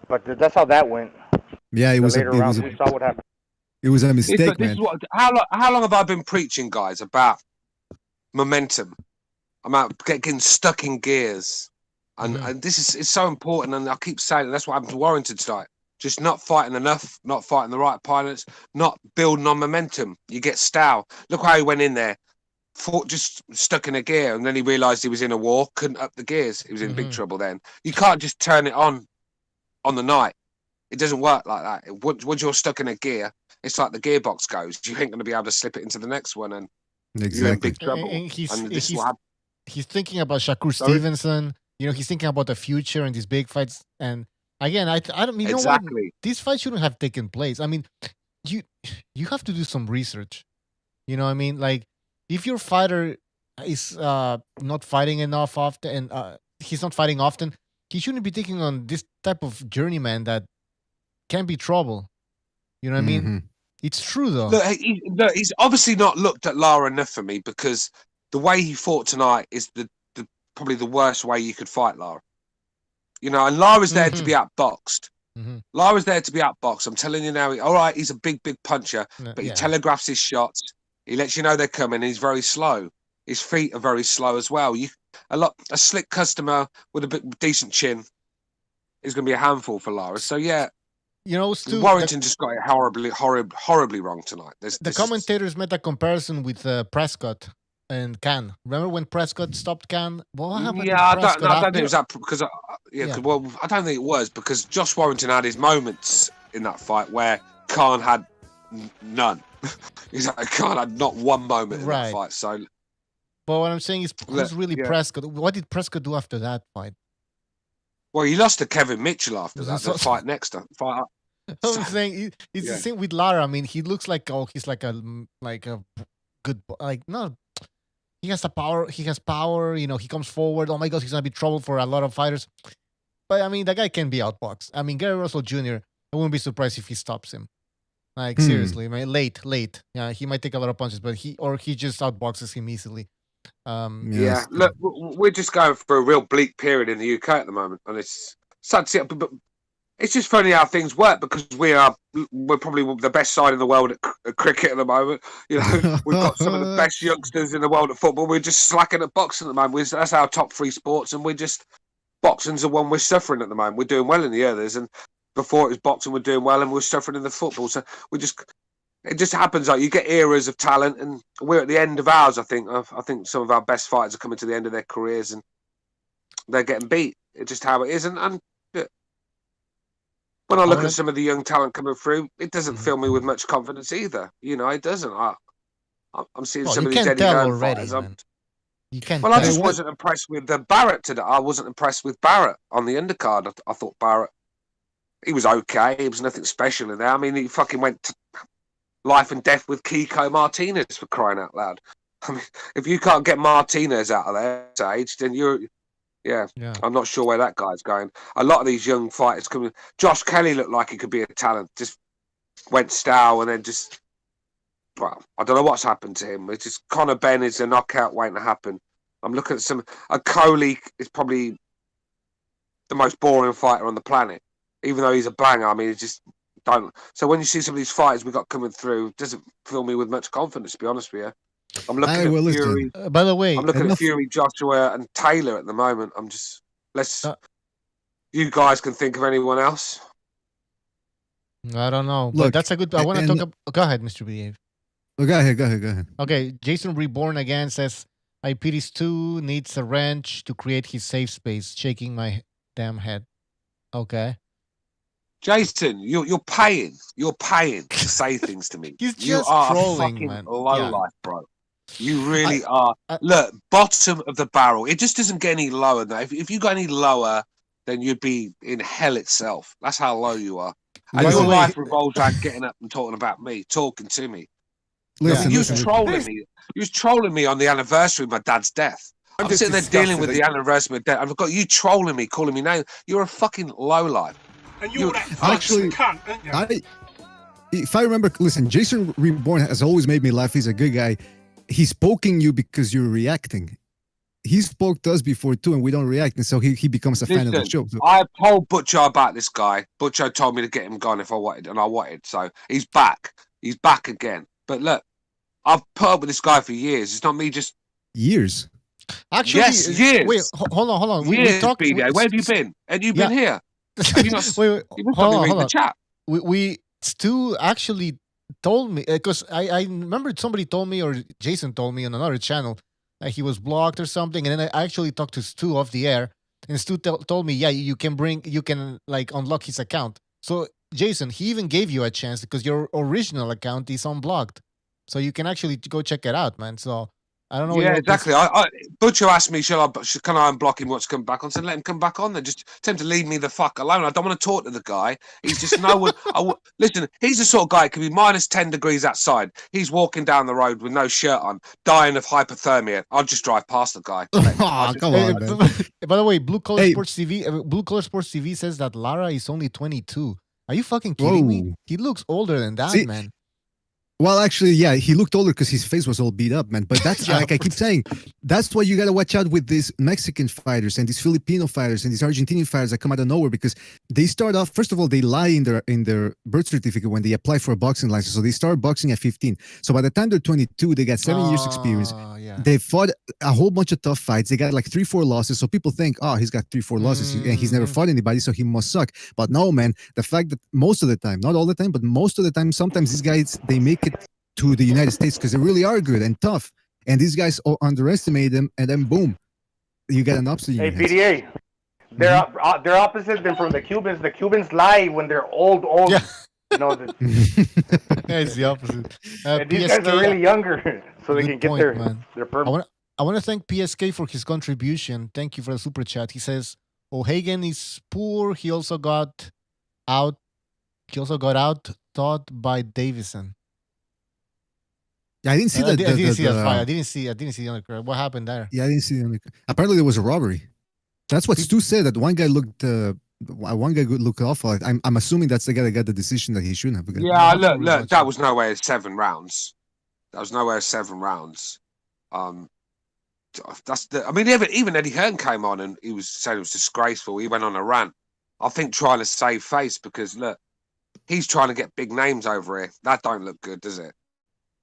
But that's how that went. Yeah, we saw what happened. It was a mistake, man. How long have I been preaching, guys, about momentum? About getting stuck in gears. And this is so important. And I keep saying that's what happened to Warrington tonight. Just not fighting enough, not fighting the right pilots, not building on momentum. You get stale. Look how he went in there. just stuck in a gear, and then he realised he was in a war, couldn't up the gears. He was in big trouble then. You can't just turn it on the night. It doesn't work like that. Once you're stuck in a gear, it's like the gearbox goes. You ain't going to be able to slip it into the next one, and you're in big trouble. And he's thinking about Shakur Stevenson. He's thinking about the future and these big fights. And again, I don't. You know what? These fights shouldn't have taken place. I mean, you have to do some research. You know what I mean? Like, if your fighter is not fighting enough often, and he's not fighting often, he shouldn't be taking on this type of journeyman that can be trouble. You know what I mean? It's true, though. Look, he's obviously not looked at Lara enough for me, because the way he fought tonight is probably the worst way you could fight Lara. And Lara's there to be outboxed. Lara's there to be outboxed. I'm telling you now. All right, he's a big puncher, but he telegraphs his shots. He lets you know they're coming. He's very slow. His feet are very slow as well. A slick customer with a decent chin is going to be a handful for Lara. So yeah. Stu, Warrington just got it horribly wrong tonight. The commentators made a comparison with Prescott and Khan. Remember when Prescott stopped Khan? What happened? Yeah, I don't think it was that because I don't think it was, because Josh Warrington had his moments in that fight where Khan had none. Khan had not one moment in that fight. So, but what I'm saying is, who's really Prescott? What did Prescott do after that fight? Well, he lost to Kevin Mitchell after that. The fight next to fight. I'm saying it's the same with Lara. I mean, he looks like he's like a good no. He has power. He has power. He comes forward. Oh my God, he's gonna be trouble for a lot of fighters. But I mean, the guy can be outboxed. I mean, Gary Russell Jr. I wouldn't be surprised if he stops him. Like seriously, man, late. Yeah, he might take a lot of punches, but he just outboxes him easily. Yeah, look, we're just going through a real bleak period in the UK at the moment, and it's sad to see it, but it's just funny how things work, because we're probably the best side in the world at cricket at the moment. We've got some of the best youngsters in the world at football. We're just slacking at boxing at the moment. That's our top three sports, and boxing's the one we're suffering at the moment. We're doing well in the others, and before it was boxing, we're doing well, and we're suffering in the football. So it just happens like you get eras of talent, and we're at the end of ours. I think some of our best fighters are coming to the end of their careers, and they're getting beat. It's just how it is. And when I look at some of the young talent coming through, it doesn't fill me with much confidence either. It doesn't. I'm seeing some of these Eddie Hearn fighters. You can't. Well, I just wasn't impressed with Barrett today. I wasn't impressed with Barrett on the undercard. I thought Barrett, he was okay. He was nothing special in there. I mean, he fucking went to life and death with Kiko Martinez, for crying out loud. I mean, if you can't get Martinez out of their stage, then I'm not sure where that guy's going. A lot of these young fighters coming. Josh Kelly looked like he could be a talent. Just went stale, and then I don't know what's happened to him. It's just Conor Benn is a knockout waiting to happen. I'm looking at Coley is probably the most boring fighter on the planet, even though he's a banger. I mean, it's just don't. So when you see some of these fighters we got coming through, it doesn't fill me with much confidence, to be honest with you. I'm looking at Fury. By the way, I'm looking at Fury, Joshua, and Taylor at the moment. I'm just you guys can think of anyone else. I don't know. Look, but that's a good. I want to talk about. Go ahead, Mr. Behave. Oh, go ahead. Okay, Jason Reborn again says, "I pity Stu needs a wrench to create his safe space." Shaking my damn head. Okay. Jason, you're paying to say things to me. He's just you are trolling, fucking man. Low life, bro. You really are. Look, bottom of the barrel. It just doesn't get any lower than that. If you got any lower, then you'd be in hell itself. That's how low you are. And your life revolves around getting up and talking about me, talking to me. Listen, you was trolling me. You was trolling me on the anniversary of my dad's death. I'm sitting there dealing with the anniversary of death. I've got you trolling me, calling me names. You're a fucking lowlife. And you're that actually cunt, aren't you? If I remember, listen, Jason Reborn has always made me laugh. He's a good guy. He's poking you because you're reacting. He spoke to us before too, and we don't react, and so he becomes a fan of the show. So. I told Butcher about this guy. Butcher told me to get him gone if I wanted, and I wanted. So he's back. He's back again. But look, I've put up with this guy for years. It's not me just years. Actually, yes, years. Wait, hold on. Years, we talked. BJ. Where have you been? And you've been here. Have you not? Wait, you must not be reading the chat. We Stu actually told me, because I remember somebody told me, or Jason told me on another channel, that he was blocked or something, and then I actually talked to Stu off the air, and Stu told me, yeah, you can like unlock his account. So Jason, he even gave you a chance because your original account is unblocked, so you can actually go check it out, man. So I don't know. Yeah, exactly. Butcher asked me, can I unblock him? What's come back on? I said, let him come back on then. Just tell him to leave me the fuck alone. I don't want to talk to the guy. He's just no one. Listen, he's the sort of guy it could be minus 10 degrees outside. He's walking down the road with no shirt on, dying of hypothermia. I'll just drive past the guy. Oh, come on, man. By the way, Blue Collar Sports TV says that Lara is only 22. Are you fucking kidding me? He looks older than that, man. Well, actually, yeah, he looked older because his face was all beat up, man. But that's like I keep saying, that's why you gotta watch out with these Mexican fighters and these Filipino fighters and these Argentinian fighters that come out of nowhere, because they start off. First of all, they lie in their birth certificate when they apply for a boxing license. So they start boxing at 15. So by the time they're 22, they got 7 years experience. Yeah. They fought a whole bunch of tough fights. They got like 3-4 losses. So people think, oh, he's got 3-4 losses and he's never fought anybody, so he must suck. But no, man. The fact that most of the time, not all the time, but most of the time, sometimes these guys they make it to the United States because they really are good and tough, and these guys underestimate them, and then boom, you get an upset. Hey, PDA, they're opposite than from the Cubans. The Cubans lie when they're old. Yeah. You know, Yeah, it's the opposite. and these guys are really younger, so they can get their permit. I want to thank PSK for his contribution. Thank you for the super chat. He says O'Hagan is poor. He also got out taught by Davison. Yeah, I didn't see that. I didn't see that fight. I didn't see the undercard. What happened there? Yeah, I didn't see the undercard. Apparently, there was a robbery. That's what Stu said. That one guy looked awful. I'm assuming that's the guy that got the decision that he shouldn't have. Yeah, look. That was nowhere 7 rounds. That's I mean, even Eddie Hearn came on and he was saying it was disgraceful. He went on a rant. I think trying to save face because look, he's trying to get big names over here. That don't look good, does it?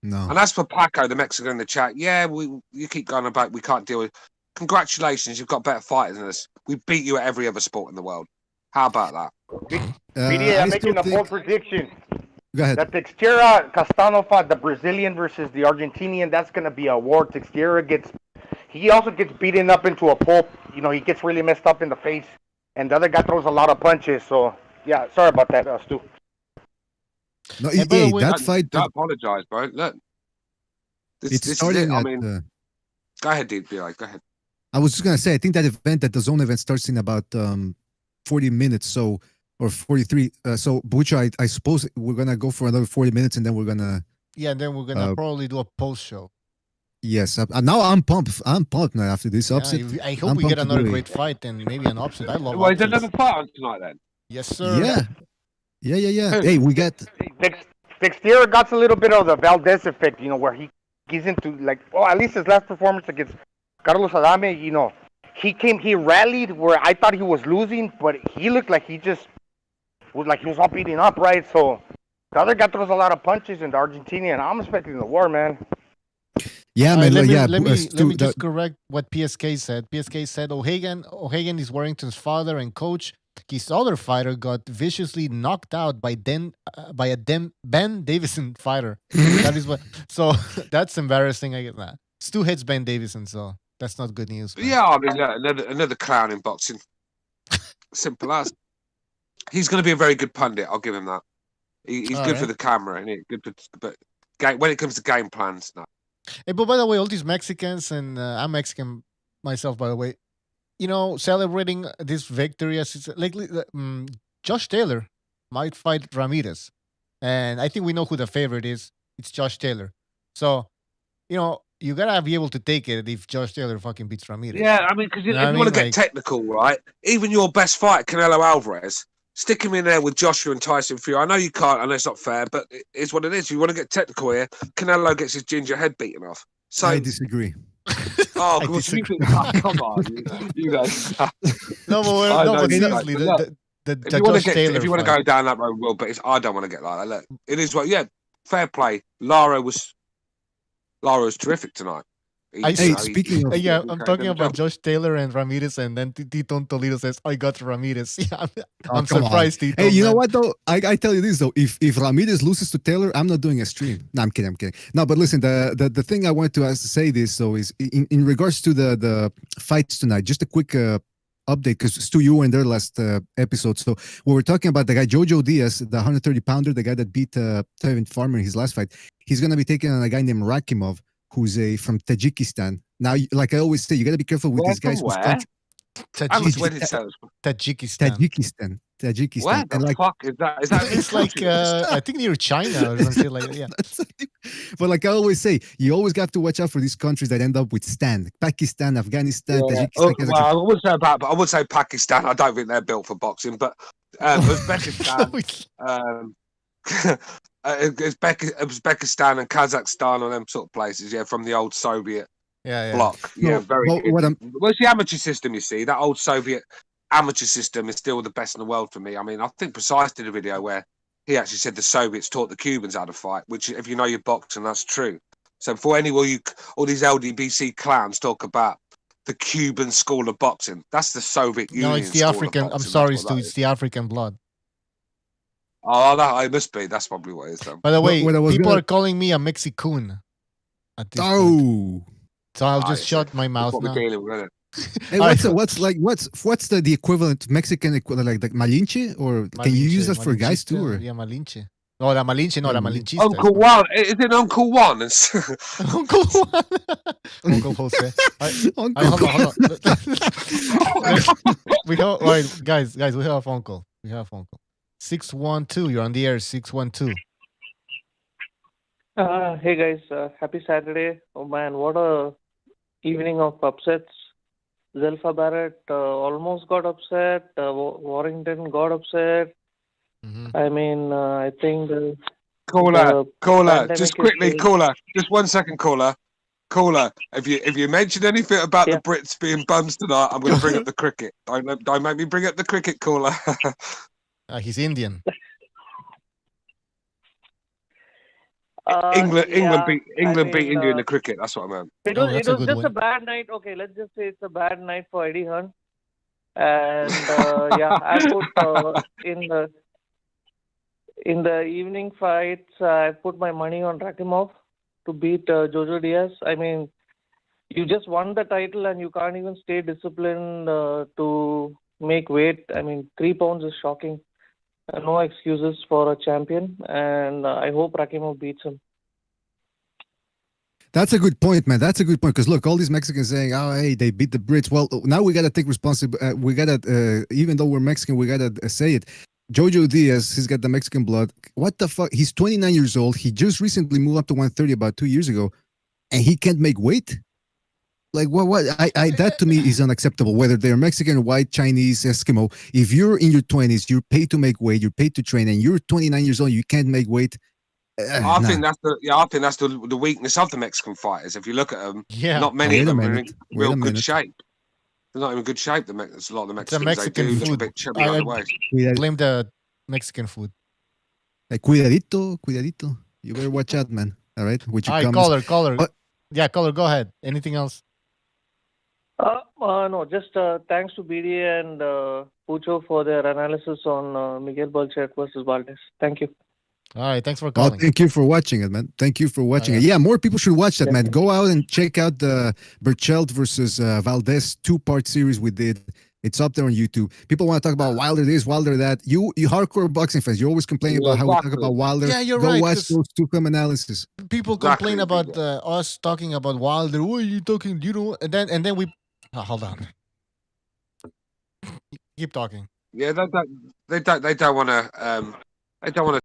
No. And as for Paco, the Mexican in the chat, yeah, you keep going about we can't deal with. Congratulations, you've got better fighters than us. We beat you at every other sport in the world. How about that? PDA, I'm making a bold prediction. Go ahead. That Teixeira Castano fought the Brazilian versus the Argentinian. That's gonna be a war. Teixeira he also gets beaten up into a pulp. You know, he gets really messed up in the face, and the other guy throws a lot of punches. So yeah, sorry about that, Stu. No, that fight. Don't apologize, bro. Look, it's starting. Go ahead, dude. Go ahead. I was just gonna say, I think that the zone event starts in about 40 minutes, so or 43. So Bucha, I suppose we're gonna go for another 40 minutes, and then we're gonna. Yeah, and then we're gonna probably do a post show. Yes, now I'm pumped. I'm pumped now after this upset. I hope we get another great fight and maybe an upset. I love. Well, is there another fight on tonight then? Yes, sir. Yeah. Hey, we got. Teixeira got a little bit of the Valdez effect, you know, where he's into at least his last performance against Carlos Adame, you know, he rallied where I thought he was losing, but he looked like he was all beating up, right? So the other guy throws a lot of punches in the Argentinian. I'm expecting the war, man. Yeah, man. Let me just correct what PSK said. PSK said O'Hagan is Warrington's father and coach. His other fighter got viciously knocked out by a Ben Davison fighter. That is what. So that's embarrassing. I get that. Stu hates Ben Davison, so that's not good news. Man. Yeah, I mean, another clown in boxing. Simple as. He's going to be a very good pundit. I'll give him that. He's good for the camera, and but when it comes to game plans, no. Hey, but by the way, all these Mexicans, and I'm Mexican myself, by the way, you know, celebrating this victory as Josh Taylor might fight Ramirez. And I think we know who the favorite is. It's Josh Taylor. So, you know, you got to be able to take it if Josh Taylor fucking beats Ramirez. Yeah, I mean, because if you want to get technical, right? Even your best fight, Canelo Alvarez, stick him in there with Joshua and Tyson Fury. I know you can't, I know it's not fair, but it's what it is. If you want to get technical here, Canelo gets his ginger head beaten off. So I disagree. Oh, come on, you guys. But seriously, if you want to go down that road, well, but I don't want to get like that. Look, it is fair play. Lara was terrific tonight. Hey, speaking of, yeah, I'm talking about Josh Taylor and Ramirez, and then Tito Toledo says, "I got Ramirez." Yeah, I'm come on. surprised, Tito. Hey, you know man. what though? I tell you this though. If Ramirez loses to Taylor, I'm not doing a stream. No, I'm kidding. I'm kidding. No, but listen, the thing I wanted to say this though is in regards to the fights tonight. Just a quick update because Stu, you were in their last episode. So we were talking about the guy Jojo Diaz, the 130 pounder, the guy that beat Tevin Farmer in his last fight. He's gonna be taking on a guy named Rakimov, who's from Tajikistan. Now, like I always say, you got to be careful with these guys whose country. Tajikistan. Tajikistan. Where the fuck is that? Is that It's like I think near China or something like that. Yeah. But like I always say, you always have to watch out for these countries that end up with Stan. Pakistan, Afghanistan, Tajikistan. Well, I would say Pakistan. I don't think they're built for boxing, but Uzbekistan, Uzbekistan and Kazakhstan and them sort of places, yeah, from the old Soviet bloc. Yeah, very good. Well, it's the amateur system, you see. That old Soviet amateur system is still the best in the world for me. I mean, I think Precise did a video where he actually said the Soviets taught the Cubans how to fight, which, if you know your boxing, that's true. So for anyone, all these LDBC clowns talk about the Cuban school of boxing. That's the Soviet Union. No, it's the African. I'm sorry, Stu. It's the African blood. Oh, that it must be. That's probably what it is. Then. By the way, people are calling me a Mexican. Oh, so I'll just shut my mouth now. Hey, what's the equivalent Mexican equivalent, like the Malinche, or can you use that for guys too? Or? Yeah, Malinche. No, la Malinche, no, la Malinchista. Uncle Juan, is it Uncle Juan? Uncle Juan. Uncle Jose. Hold on. We have, all right, guys, we have a phone call. 612, you're on the air, 612. Hey guys, happy Saturday. Oh man, what a evening of upsets. Zelfa Barrett almost got upset. Warrington got upset. I mean, I think caller, just quickly, caller, just 1 second, caller. If you mention anything about the Brits being bums tonight, I'm going to bring up the cricket. Don't make me bring up the cricket, caller. He's Indian. England beat India in the cricket. That's what I meant. It was just a bad night. Okay, let's just say it's a bad night for Eddie Hunt. And I put in the evening fights, I put my money on Rakimov to beat Jojo Diaz. I mean, you just won the title and you can't even stay disciplined to make weight. I mean, 3 pounds is shocking. No excuses for a champion, and I hope Rakimov beats him. That's a good point, man. That's a good point. Because look, all these Mexicans saying, "Oh, hey, they beat the Brits." Well, now we gotta take responsibility. We gotta, even though we're Mexican, we gotta say it. Jojo Diaz, he's got the Mexican blood. What the fuck? He's 29 years old. He just recently moved up to 130 about 2 years ago, and he can't make weight. Like what? That to me is unacceptable. Whether they're Mexican, white, Chinese, Eskimo, if you're in your 20s, you're paid to make weight, you're paid to train, and you're 29 years old, you can't make weight. I think that's the weakness of the Mexican fighters. If you look at them, not many of them are in real good shape. They're not in good shape. A lot of the Mexicans, Mexican they do food. look a bit chubby on the waist. Blame the Mexican food. Hey, cuidadito. You better watch out, man. All right, with your caller. Yeah, caller, go ahead. Anything else? No, just thanks to BDA and Pucho for their analysis on Miguel Bolchet versus Valdez. Thank you. All right, thanks for calling. Thank you for watching it, man. Thank you for watching it. Yeah, more people should watch that, man. Go out and check out the Berchelt versus Valdez 2-part series we did. It's up there on YouTube. People want to talk about Wilder this, Wilder that. You hardcore boxing fans, you're always complaining about how we talk about Wilder. Yeah, you're Go right. watch those 2-film analysis. People complain about us talking about Wilder. What are you talking? You know, and then we. Hold on. Keep talking. Yeah, they don't want to. They don't want to.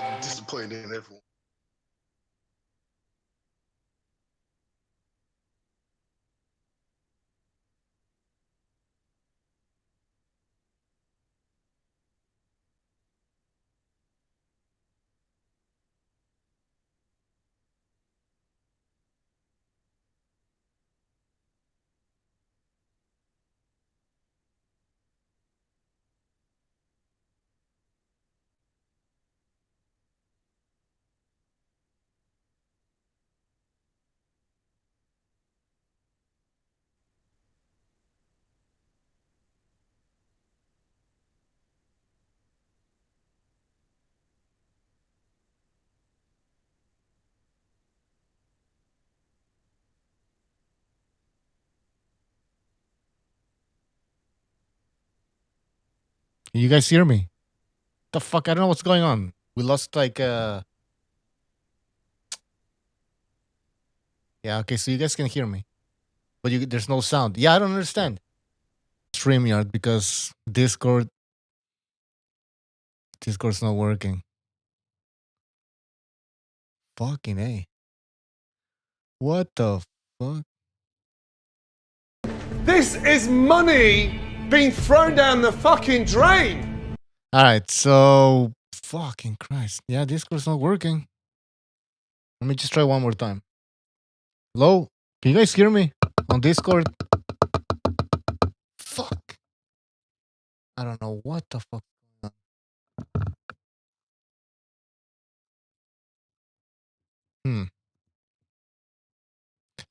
I'm disappointed in everyone. You guys hear me? The fuck? I don't know what's going on. We lost like Yeah, okay, so you guys can hear me. But there's no sound. Yeah, I don't understand. StreamYard because Discord's not working. Fucking A. What the fuck? This is money being thrown down the fucking drain. Alright, so fucking Christ. Yeah, Discord's not working. Let me just try one more time. Hello? Can you guys hear me on Discord? Fuck. I don't know what the fuck.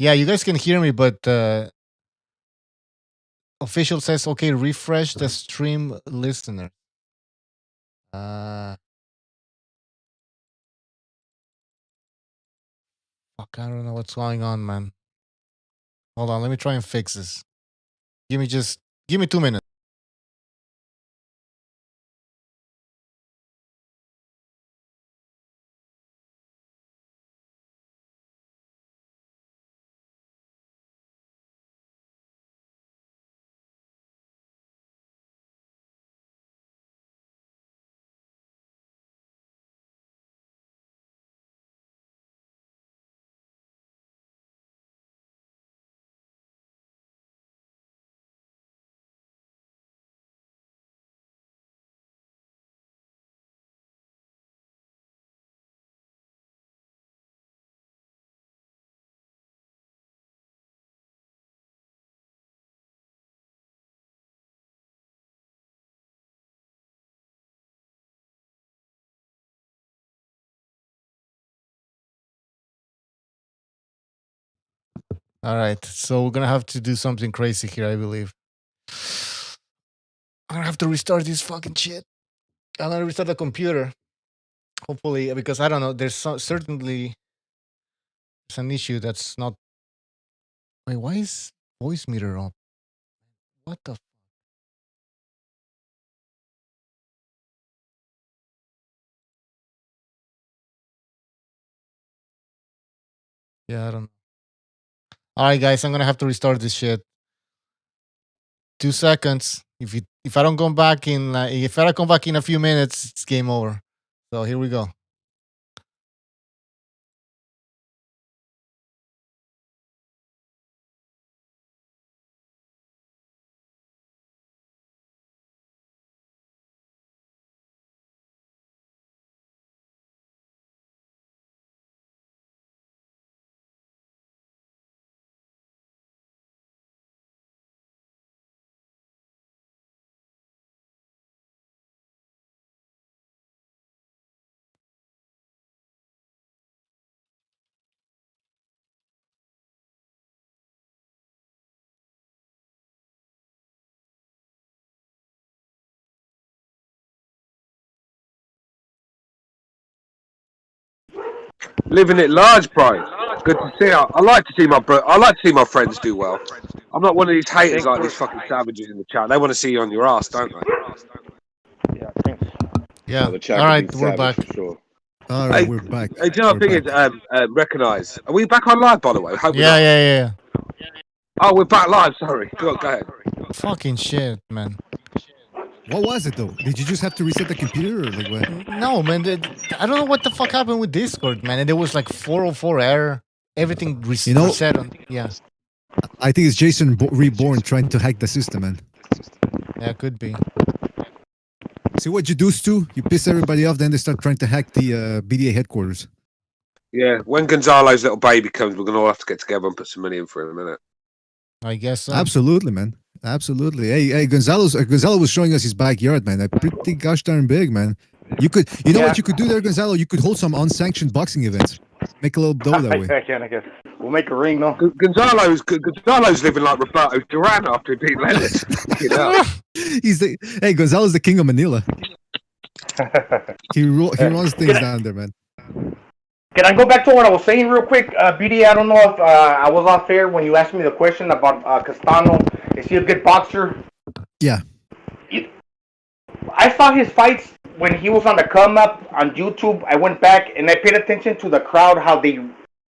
Yeah, you guys can hear me, but official says okay, refresh the stream listener. Fuck, I don't know what's going on, man. Hold on, let me try and fix this. Give me 2 minutes. All right, so we're gonna have to do something crazy here, I believe. I'm gonna have to restart this fucking shit. I'm gonna restart the computer. Hopefully, because I don't know. There's certainly an issue that's not. Wait, why is voice meter up? What the? Yeah, I don't know. All right, guys, I'm gonna have to restart this shit. 2 seconds. If I don't come back in if I don't come back in a few minutes, it's game over. So here we go. Living it large, bro. Good to see. I like to see I like to see my friends do well. I'm not one of these haters like these fucking savages in the chat. They want to see you on your ass, don't they? Yeah, thanks. Yeah. All right, we're back. For sure. All right, we're back. Hey, do you know what the thing is? Recognize. Are we back on live, by the way? Hope Yeah. Oh, we're back live. Sorry. Go ahead. Fucking shit, man. What was it though? Did you just have to reset the computer or like what? No, man. I don't know what the fuck happened with Discord, man. And there was like 404 error. Everything reset on. Yeah. I think it's Jason Reborn trying to hack the system, man. Yeah, could be. See what you do, Stu? You piss everybody off, then they start trying to hack the BDA headquarters. Yeah, when Gonzalo's little baby comes, we're gonna all have to get together and put some money in for him, innit? I guess so. Absolutely, man. Absolutely. Hey, Gonzalo was showing us his backyard, man. Pretty gosh darn big, man. You know what you could do there, Gonzalo? You could hold some unsanctioned boxing events. Make a little dough that way. I guess. We'll make a ring, though. Gonzalo's living like Roberto Duran after he beat Lennox. You know? Gonzalo's the king of Manila. He runs things down there, man. Can I go back to what I was saying real quick? BD, I don't know if I was off air when you asked me the question about Castano. Is he a good boxer? Yeah. I saw his fights when he was on the come up on YouTube. I went back and I paid attention to the crowd, how they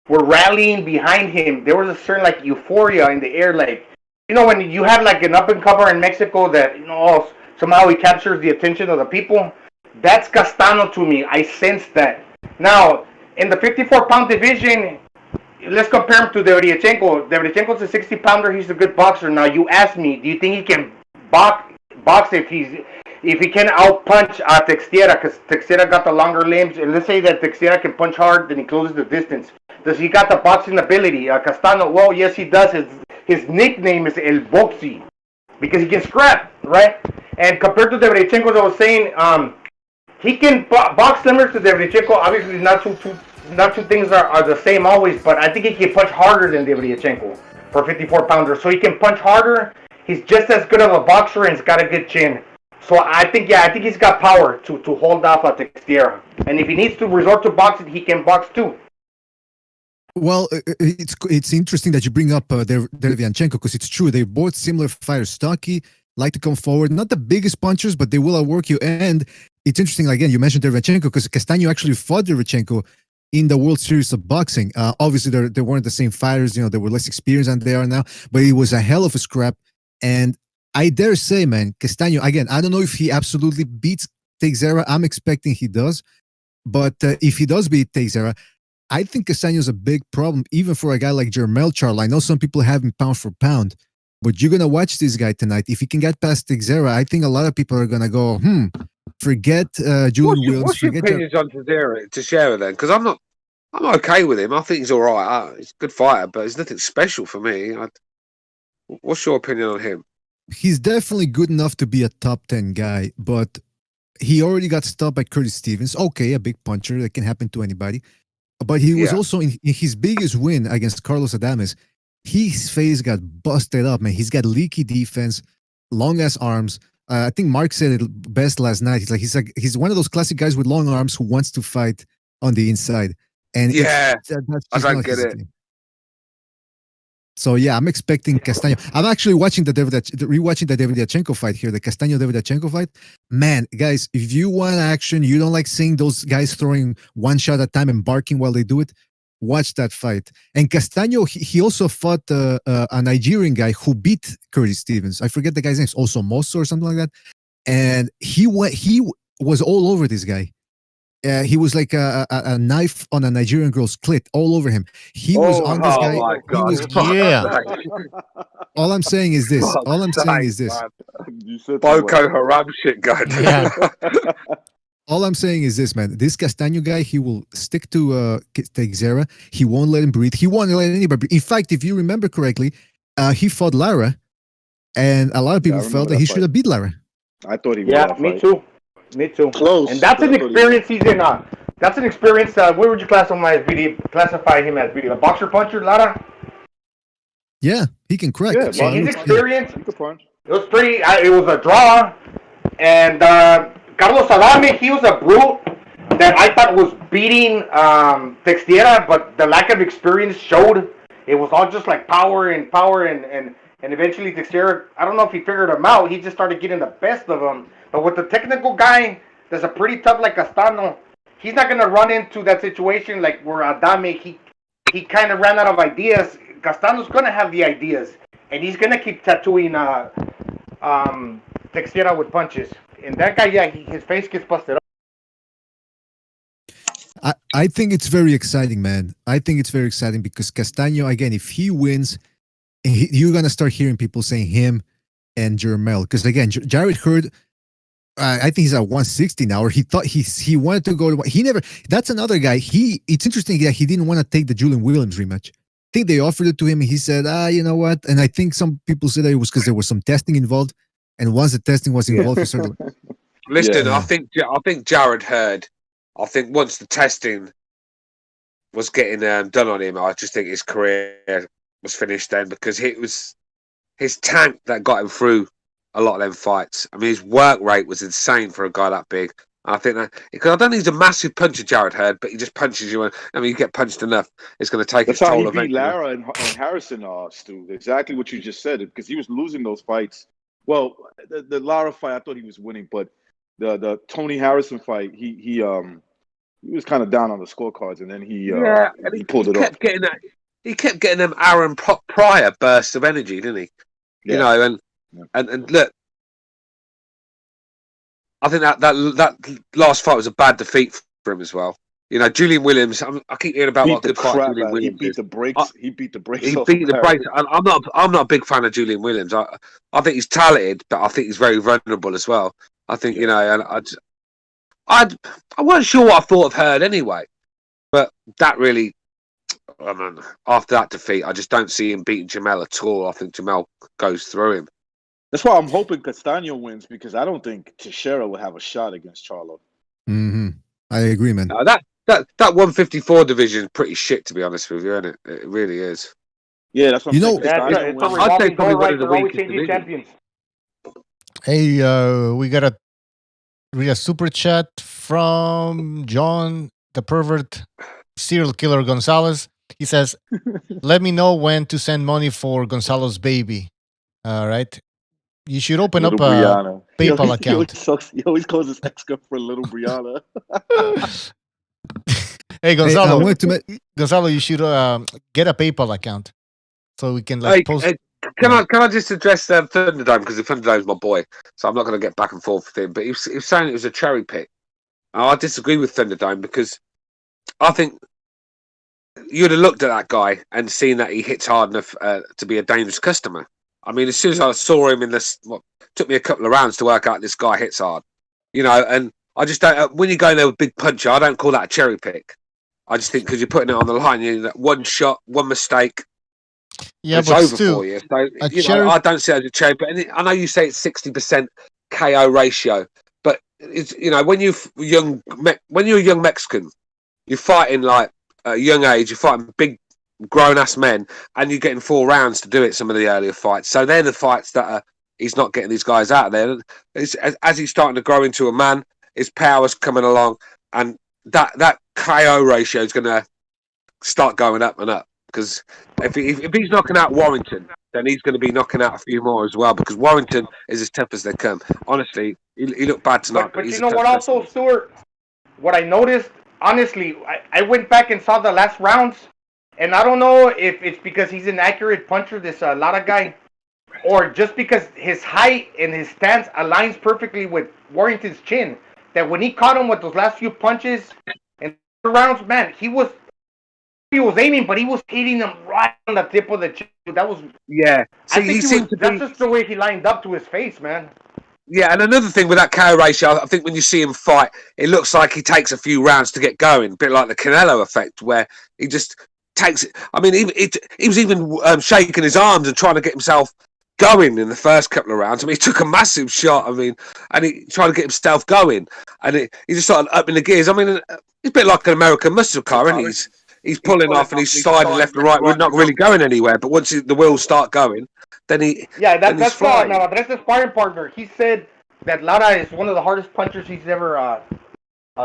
were rallying behind him. There was a certain like euphoria in the air, like, you know, when you have like an up and comer in Mexico that, you know, somehow he captures the attention of the people. That's Castano to me. I sense that. Now, in the 54-pound division, let's compare him to Derevyanchenko. Derevyanchenko's a 60-pounder. He's a good boxer. Now, you ask me, do you think he can box if he can outpunch Teixeira? Because Teixeira got the longer limbs. And let's say that Teixeira can punch hard, then he closes the distance. Does he got the boxing ability? Castano, well, yes, he does. His nickname is El Boxy because he can scrap, right? And compared to Derevyanchenko, as I was saying, he can box similar to Derevyanchenko. Obviously, not two things are the same always, but I think he can punch harder than Derevyanchenko for 54-pounder. So he can punch harder. He's just as good of a boxer and he's got a good chin. So I think he's got power to hold off Teixeira. And if he needs to resort to boxing, he can box too. Well, it's interesting that you bring up Derevyanchenko because it's true. They're both similar fighters. Stocky, like to come forward. Not the biggest punchers, but they will outwork you. And it's interesting, again, you mentioned Derevyanchenko because Castaño actually fought Derevyanchenko in the World Series of Boxing. Obviously, they weren't the same fighters. You know, they were less experienced than they are now. But it was a hell of a scrap. And I dare say, man, Castaño, again, I don't know if he absolutely beats Teixeira. I'm expecting he does. But if he does beat Teixeira, I think Castaño's a big problem, even for a guy like Jermel Charlo. I know some people have him pound for pound, but you're going to watch this guy tonight. If he can get past Teixeira, I think a lot of people are going to go, forget Julian Williams. What's your opinions on Teixeira then? Because I'm okay with him. I think he's all right. He's a good fighter, but he's nothing special for me. What's your opinion on him? He's definitely good enough to be a top 10 guy, but he already got stopped by Curtis Stevens. Okay, a big puncher. That can happen to anybody. But he was also in his biggest win against Carlos Adames. His face got busted up, man. He's got leaky defense, long ass arms. I think Mark said it best last night. He's one of those classic guys with long arms who wants to fight on the inside. And I don't get it. So yeah, I'm expecting Castaño. I'm actually rewatching the Derevyanchenko fight here, the Castaño-Derevyanchenko fight. Man, guys, if you want action, you don't like seeing those guys throwing one shot at a time and barking while they do it, watch that fight. And Castaño, he also fought a Nigerian guy who beat Curtis Stevens. I forget the guy's name, also Mosso or something like that. And he was all over this guy. He was like a knife on a Nigerian girl's clit, all over him. He was on this guy. My God. All I'm saying is this. Boko Haram shit, God. Yeah. All I'm saying is this, man. This Castaño guy, he will stick to Teixeira. He won't let him breathe. He won't let anybody breathe. In fact, if you remember correctly, he fought Lara, and a lot of people felt that he should have beat Lara. I thought he would. Yeah, me too. Me too. Close. And that's an experience he's in. That's an experience. Where would you classify him as? A boxer puncher, Lara? Yeah, he can crack. Yeah, so his experience. He could punch. It was pretty. It was a draw, and Carlos Adame, he was a brute that I thought was beating Teixeira, but the lack of experience showed. It was all just like power, and eventually Teixeira, I don't know if he figured him out. He just started getting the best of him. But with the technical guy that's a pretty tough like Castano, he's not going to run into that situation like where Adame, he kind of ran out of ideas. Castano's going to have the ideas, and he's going to keep tattooing Teixeira with punches. And that guy, yeah, his face gets busted up. I think it's very exciting, man. I think it's very exciting because Castaño, again, if he wins, you're gonna start hearing people saying him and Jermel. Because again, Jared Hurd, I think he's at 160 now, or he thought he wanted to go to. He never. That's another guy. It's interesting that he didn't want to take the Julian Williams rematch. I think they offered it to him, and he said, you know what? And I think some people said that it was because there was some testing involved, and once the testing was involved, he started. Listen, I think Jared Hurd. I think once the testing was getting done on him, I just think his career was finished then, because it was his tank that got him through a lot of them fights. I mean, his work rate was insane for a guy that big. And I think that, because I don't think he's a massive puncher, Jared Hurd, but he just punches you. You get punched enough, it's going to take its toll eventually. That's how he beat Lara and Harrison, Stu. Exactly what you just said, because he was losing those fights. Well, the Lara fight, I thought he was winning, but the Tony Harrison fight, he was kind of down on the scorecards, and then he pulled it off. He kept getting them Aaron Pryor bursts of energy, didn't he? Yeah. You know, and look, I think that last fight was a bad defeat for him as well. You know, Julian Williams. I keep hearing about what good fight Julian Williams. He beat the brakes. He beat the brakes. He beat the brakes. I'm not a big fan of Julian Williams. I think he's talented, but I think he's very vulnerable as well. I think you know, and I wasn't sure what I thought of Hurd anyway, but that really, after that defeat, I just don't see him beating Jamel at all. I think Jamel goes through him. That's why I'm hoping Castaño wins, because I don't think Teixeira will have a shot against Charlo. Mm-hmm. I agree, man. That 154 division is pretty shit, to be honest with you, isn't it? It really is. Yeah, that's what I'm saying. I'd say probably one of the weakest divisions. Hey, we got a super chat from John, the pervert serial killer Gonzalez. He says, "Let me know when to send money for Gonzalo's baby." All right. You should open up a PayPal account. He always calls his ex-girlfriend Little Brianna. Hey, Gonzalo. Gonzalo, you should get a PayPal account so we can post. Can I just address Thunderdome, because Thunderdome's my boy, so I'm not going to get back and forth with him. But he was saying it was a cherry pick. I disagree with Thunderdome, because I think you'd have looked at that guy and seen that he hits hard enough to be a dangerous customer. I mean, as soon as I saw him in this, took me a couple of rounds to work out this guy hits hard, you know. And I just don't. When you go in there with big puncher, I don't call that a cherry pick. I just think because you're putting it on the line, you know, one shot, one mistake, it's over for you. So I don't see it as a cherry. But I know you say it's 60% KO ratio, but it's, you know, when you're a young Mexican, you're fighting like at a young age, you're fighting big grown-ass men, and you're getting 4 rounds to do it, some of the earlier fights. So they're the fights that he's not getting these guys out there. As he's starting to grow into a man, his power's coming along, and that KO ratio is going to start going up and up. Because if he's knocking out Warrington, then he's going to be knocking out a few more as well, because Warrington is as tough as they come. Honestly, he looked bad tonight. But you know what also, Stuart? What I noticed, honestly, I went back and saw the last rounds, and I don't know if it's because he's an accurate puncher, this Lara guy, or just because his height and his stance aligns perfectly with Warrington's chin, that when he caught him with those last few punches and rounds, man, he was aiming, but he was hitting them right on the tip of the chin. That was that's just the way he lined up to his face, man. Yeah, and another thing with that KO ratio, I think when you see him fight, it looks like he takes a few rounds to get going, a bit like the Canelo effect, where he just takes it. I mean, he was even shaking his arms and trying to get himself going in the first couple of rounds. I mean, he took a massive shot. I mean, and he tried to get himself going, and he just started upping the gears. I mean, it's a bit like an American muscle car, isn't he? He's pulling off and he's sliding left and right. We're not really going anywhere, but once the wheels start going, then he that's now Andres' sparring partner. He said that Lara is one of the hardest punchers he's ever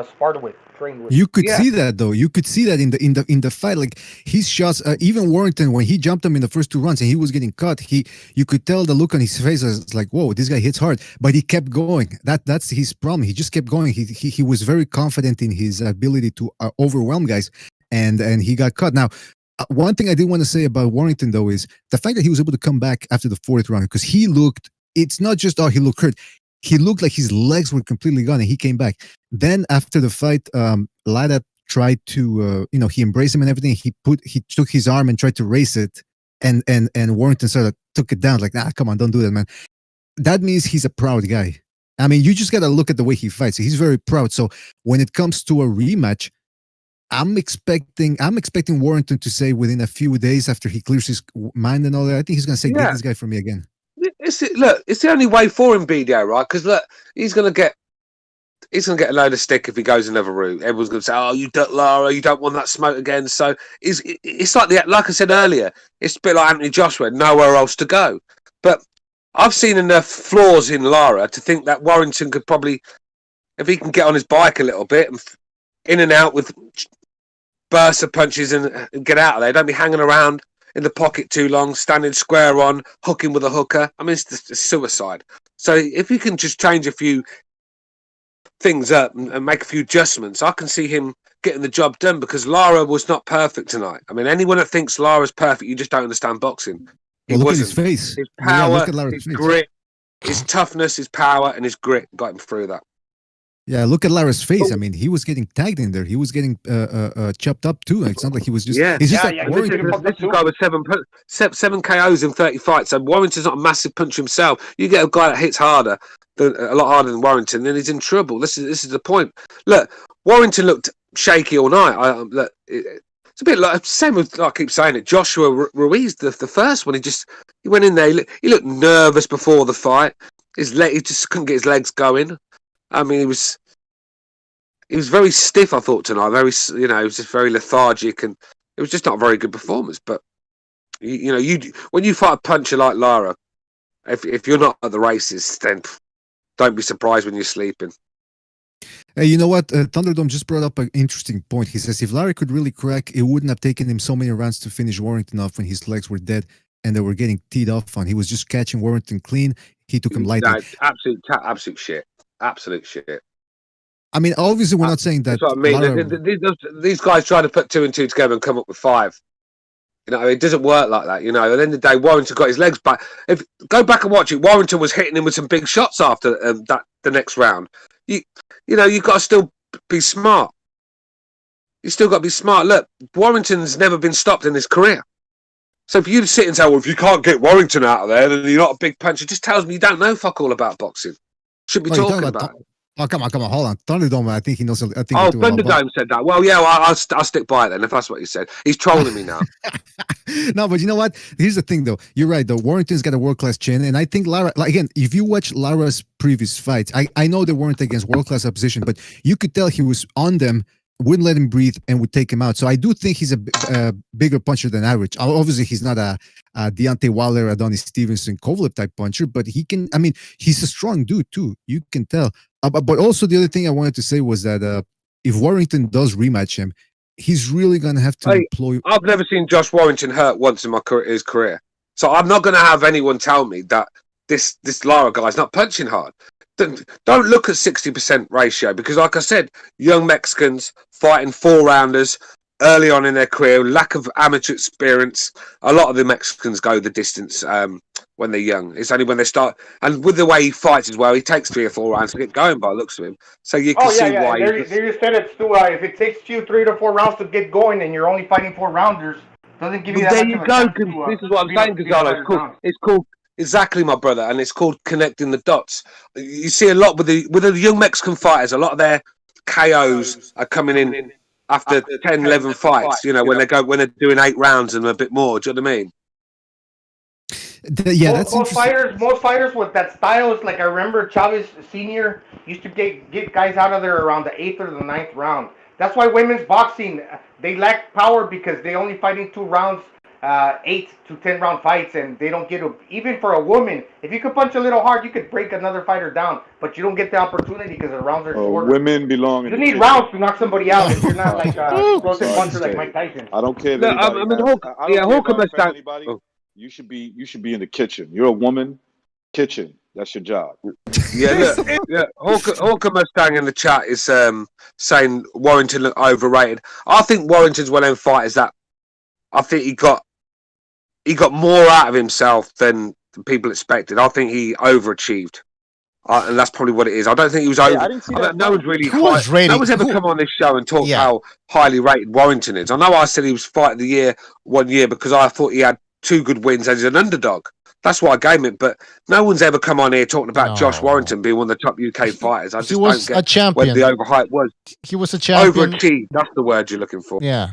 sparred with, trained with. You could see that though. You could see that in the fight. Like his shots, even Warrington, when he jumped him in the first 2 rounds and he was getting cut, you could tell the look on his face was like, "Whoa, this guy hits hard," but he kept going. That's his problem. He just kept going. He was very confident in his ability to overwhelm guys, and he got cut. Now, one thing I did want to say about Warrington though is the fact that he was able to come back after the 4th round, because he looked it's not just he looked hurt. He looked like his legs were completely gone, and he came back. Then after the fight, Lara tried to, he embraced him and everything. He took his arm and tried to raise it, and Warrington sort of took it down, like, nah, come on, don't do that, man. That means he's a proud guy. I mean, you just got to look at the way he fights. He's very proud. So when it comes to a rematch, I'm expecting Warrington to say within a few days after he clears his mind and all that, I think he's going to say, get this guy for me again. It's the only way for him, BDO, right? Because look, he's gonna get a load of stick if he goes another route. Everyone's gonna say, "Oh, you duck Lara, you don't want that smoke again." So it's like I said earlier, it's a bit like Anthony Joshua, nowhere else to go. But I've seen enough flaws in Lara to think that Warrington could probably, if he can get on his bike a little bit and in and out with bursts of punches and get out of there, don't be hanging around in the pocket too long, standing square on, hooking with a hooker. I mean, it's suicide. So if he can just change a few things up and make a few adjustments, I can see him getting the job done, because Lara was not perfect tonight. I mean, anyone that thinks Lara's perfect, you just don't understand boxing. Well, look at his face. His power, his grit, his toughness, his power, and his grit got him through that. Yeah, look at Lara's face. I mean, he was getting tagged in there. He was getting chopped up too. It's not like he was just. Yeah, it's just this guy with seven KOs in 30 fights. So Warrington's not a massive puncher himself. You get a guy that hits a lot harder than Warrington, then he's in trouble. This is the point. Look, Warrington looked shaky all night. It's a bit like same with, I keep saying it, Joshua Ruiz, the first one. He went in there. He looked nervous before the fight. He just couldn't get his legs going. I mean, he was very stiff, I thought, tonight. He was just very lethargic, and it was just not a very good performance. But when you fight a puncher like Lara, if you're not at the races, then don't be surprised when you're sleeping. Hey, you know what? Thunderdome just brought up an interesting point. He says if Lara could really crack, it wouldn't have taken him so many rounds to finish Warrington off when his legs were dead and they were getting teed off on. He was just catching Warrington clean. He took him lightly. No, absolute shit. Absolute shit. I mean, obviously, we're not saying that. That's what I mean. These guys try to put 2 and 2 together and come up with 5. It doesn't work like that. At the end of the day, Warrington got his legs back. Go back and watch it, Warrington was hitting him with some big shots after the next round. You've got to still be smart. You still got to be smart. Look, Warrington's never been stopped in his career. So for you to sit and say, well, if you can't get Warrington out of there, then you're not a big puncher, just tells me you don't know fuck all about boxing. Should be talking about it. Oh, come on, hold on. Thunderdome, I think he knows. Thunderdome said that. Well, yeah, I'll stick by it then, if that's what he said. He's trolling me now. No, but you know what? Here's the thing, though. You're right, though. Warrington's got a world-class chin, and I think Lara, again, if you watch Lara's previous fights, I know they weren't against world-class opposition, but you could tell he was on them, wouldn't let him breathe, and would take him out. So I do think he's a bigger puncher than average. Obviously, he's not a Deontay Wilder, Adonis Stevenson, Kovalev type puncher, but he can. I mean, he's a strong dude too. You can tell. But also the other thing I wanted to say was that if Warrington does rematch him, he's really gonna have to employ. I've never seen Josh Warrington hurt once in his career, so I'm not gonna have anyone tell me that this Lara guy's not punching hard. Don't look at 60% ratio, because, like I said, young Mexicans fighting 4-rounders early on in their career, lack of amateur experience. A lot of the Mexicans go the distance when they're young. It's only when they start, and with the way he fights as well, he takes 3 or 4 rounds to get going by the looks of him. So you can see why. There you said it, Stu. If it takes you 3 to 4 rounds to get going, and you're only fighting 4-rounders, doesn't give you that. There you go. This is what I'm saying, Gonzalo. It's called. Exactly, my brother, and it's called connecting the dots. You see a lot with the young Mexican fighters. A lot of their KOs are coming in after 10, 11 fights. When they're doing 8 rounds and a bit more. Do you know what I mean? That's most fighters with that style is like, I remember Chavez Senior used to get guys out of there around the 8th or the 9th round. That's why women's boxing, they lack power, because they only fighting 2 rounds. 8 to 10 round fights, and they don't get even for a woman. If you could punch a little hard, you could break another fighter down, but you don't get the opportunity because the rounds are shorter. Women belong. You need rounds to knock somebody out if you're not like a explosive puncher like Mike Tyson. I don't care. Anybody. You should be in the kitchen. You're a woman. Kitchen. That's your job. Yeah, look. Hawker Mustang in the chat is saying Warrington looked overrated. I think Warrington's one of them fighters that I think he got more out of himself than people expected. I think he overachieved. And that's probably what it is. I don't think he was over. I didn't see that. No one's really Who was rating? No one's ever come on this show and talked how highly rated Warrington is. I know I said he was fight of the year one year because I thought he had 2 good wins as an underdog. That's why I gave him it. But no one's ever come on here talking about Josh Warrington being one of the top UK fighters. I just He was don't a get champion. what the overhype was. He was a champion. Overachieved. That's the word you're looking for. Yeah.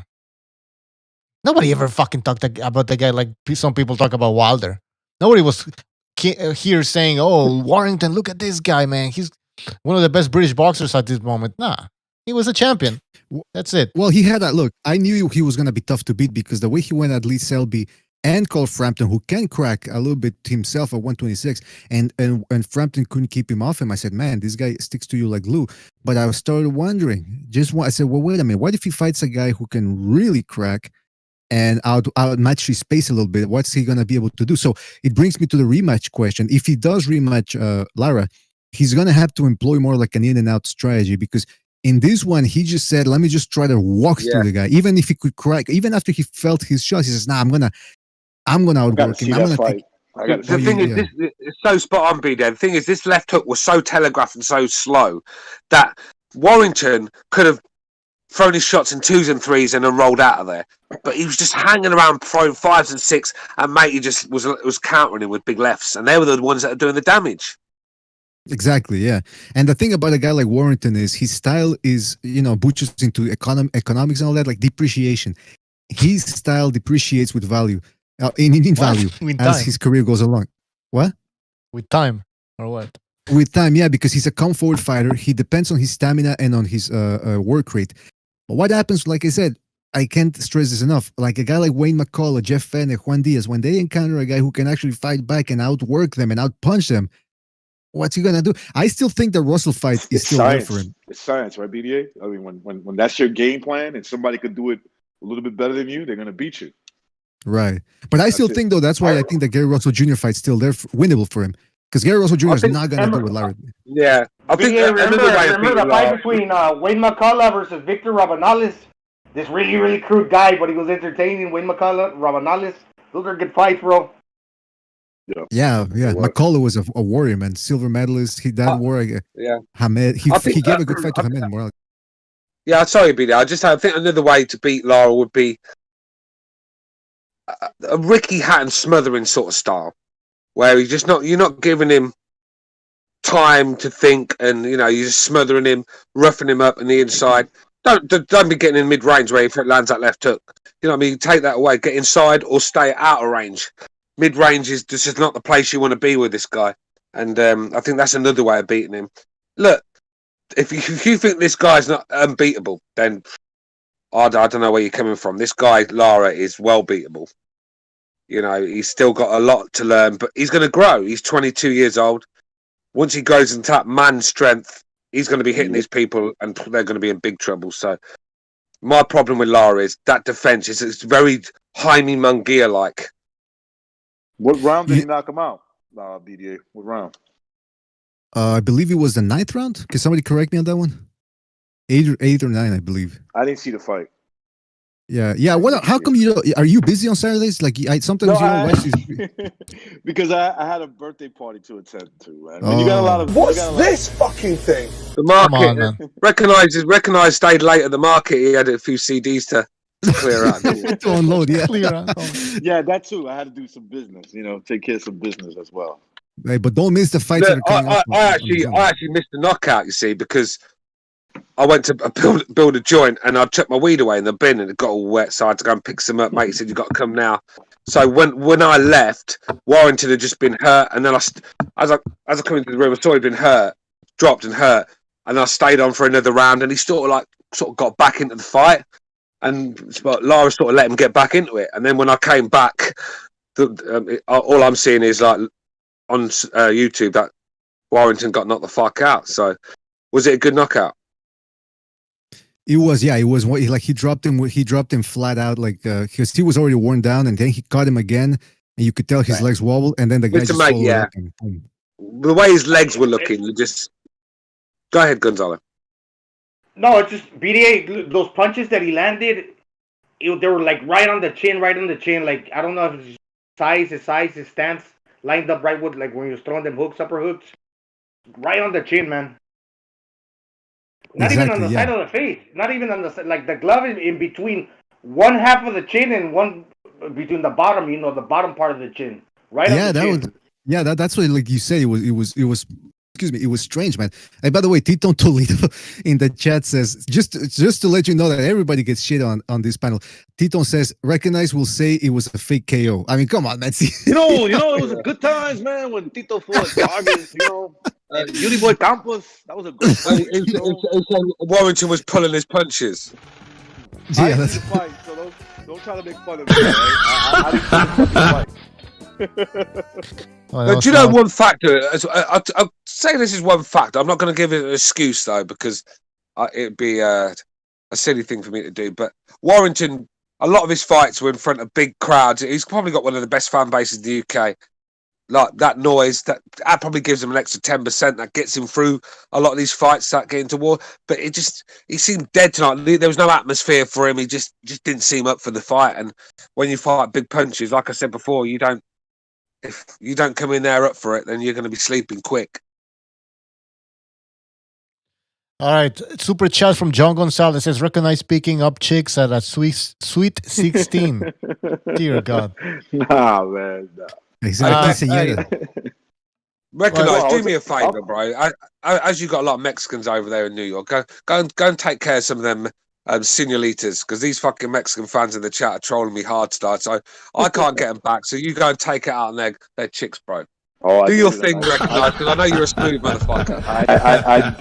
Nobody ever fucking talked about the guy like some people talk about Wilder. Nobody was here saying, "Oh, Warrington, look at this guy, man. He's one of the best British boxers at this moment." Nah, he was a champion. That's it. Well, he had that look. I knew he was going to be tough to beat because the way he went at Lee Selby and Cole Frampton, who can crack a little bit himself at 126, and Frampton couldn't keep him off him. I said, man, this guy sticks to you like glue. But I started wondering, I said, well, wait a minute. What if he fights a guy who can really crack and outmatch his pace a little bit? What's he going to be able to do? So it brings me to the rematch question. If he does rematch Lara, he's going to have to employ more like an in-and-out strategy because in this one, he just said, let me just try to walk through the guy. Even if he could crack, even after he felt his shots, he says, nah, I'm gonna outwork him. The thing is, this is so spot on, B. The thing is, this left hook was so telegraphed and so slow that Warrington could have thrown his shots in 2s and 3s and then rolled out of there. But he was just hanging around throwing 5s and 6, and Matey just was countering him with big lefts, and they were the ones that are doing the damage. Exactly, yeah. And the thing about a guy like Warrington is his style is, butchers into economics and all that, like depreciation. His style depreciates with value, in value as his career goes along. What? With time, or what? With time, yeah, because he's a come forward fighter. He depends on his stamina and on his work rate. But what happens, like I said, I can't stress this enough. Like a guy like Wayne McCullough, Jeff Fenech, Juan Diaz, when they encounter a guy who can actually fight back and outwork them and outpunch them, what's he gonna do? I still think the Russell fight is still science. there for him. It's science, right, BDA? I mean, when that's your game plan and somebody could do it a little bit better than you, they're gonna beat you. Right. But I still think, though, that's why I think the Gary Russell Jr. fight's still there, winnable for him. Because Gary Russell Jr. is not gonna do with Larry. Yeah, I think. Remember the fight between Wayne McCullough versus Victor Rabanales? This really, really crude guy, but he was entertaining. Wayne McCullough, Rabanales. Those are good fights, bro. Yeah. McCullough was a warrior, man. Silver medalist. Hamed. He gave a good fight to Hamed Morales. Yeah, sorry, BD. I think another way to beat Lara would be a Ricky Hatton smothering sort of style, where you're not giving him time to think, and you're just smothering him, roughing him up on the inside. Don't be getting in mid range where he lands that left hook. You know what I mean? Take that away. Get inside or stay out of range. Mid range is just not the place you want to be with this guy, and I think that's another way of beating him. Look, if you think this guy's not unbeatable, then I don't know where you're coming from. This guy Lara is well beatable. He's still got a lot to learn, but he's going to grow. He's 22 years old. Once he grows into that man strength, he's going to be hitting these people, and they're going to be in big trouble. So my problem with Lara is that defense it's very Jaime Munguia-like. What round did he knock him out, BDA? What round? I believe it was the 9th round. Can somebody correct me on that one? 8 or 9, I believe. I didn't see the fight. Yeah. How come are you busy on Saturdays? Like sometimes you don't watch these. Because I had a birthday party to attend to, man. You got a lot of. What's this fucking thing? The market recognized stayed late at the market. He had a few CDs to clear out. To unload, yeah. Clear out. Yeah, that too. I had to do some business. Take care of some business as well. Hey, but don't miss the fights. Look, I actually missed the knockout. You see, because I went to build a joint and I chucked my weed away in the bin and it got all wet, so I had to go and pick some up. Mate said, "You got to come now." So when I left, Warrington had just been hurt, and then as I come into the room, I saw he'd been hurt, dropped and hurt, and I stayed on for another round, and he sort of got back into the fight, and Lara sort of let him get back into it, and then when I came back, all I'm seeing is like on YouTube that Warrington got knocked the fuck out. So was it a good knockout? It was, yeah. It was like he dropped him flat out, like because he was already worn down, and then he caught him again, and you could tell his legs wobble, and then the guy just followed up and boom. The way his legs were looking, you just go ahead, Gonzalo. No, it's just BDA. Those punches that he landed, they were like right on the chin. Like I don't know if it's his size, his stance. lined up right with like when he was throwing them hooks, upper hooks, right on the chin, man. Not even on the side of the face. Not even on the side. Like the glove is in between one half of the chin and one between the bottom. You know, the bottom part of the chin. Right. Yeah, on the that chin. was. Yeah, that's what, like you said, it was. Excuse me, it was strange, man. And by the way, Tito Toledo in the chat says, just to let you know that everybody gets shit on this panel. Tito says, recognize will say it was a fake KO. I mean, come on, man. You know, it was a good times, man, when Tito fought Vargas, and Beauty Boy Campos. That was a good fight. Warrington was pulling his punches. Yeah, that's the fight, so don't try to make fun of me, right? I didn't see the fight. Do you know one factor? I'll say this is one factor. I'm not going to give it an excuse though, because it'd be a silly thing for me to do. But Warrington, a lot of his fights were in front of big crowds. He's probably got one of the best fan bases in the UK. Like that noise, that probably gives him an extra 10%. That gets him through a lot of these fights that get into war. But he seemed dead tonight. There was no atmosphere for him. He just didn't seem up for the fight. And when you fight big punches, like I said before, if you don't come in there up for it, then you're going to be sleeping quick. All right, super chat from John Gonzalez says, recognize picking up chicks at a sweet 16. Dear God. Nah, man. Nah. Recognize, do me a favor, bro. As you got a lot of Mexicans over there in New York, go and take care of some of them senoritas, because these fucking Mexican fans in the chat are trolling me hard start, so I can't get them back. So you go and take it out on their chicks, bro. Do your thing, Recognize, because I know you're a smooth motherfucker.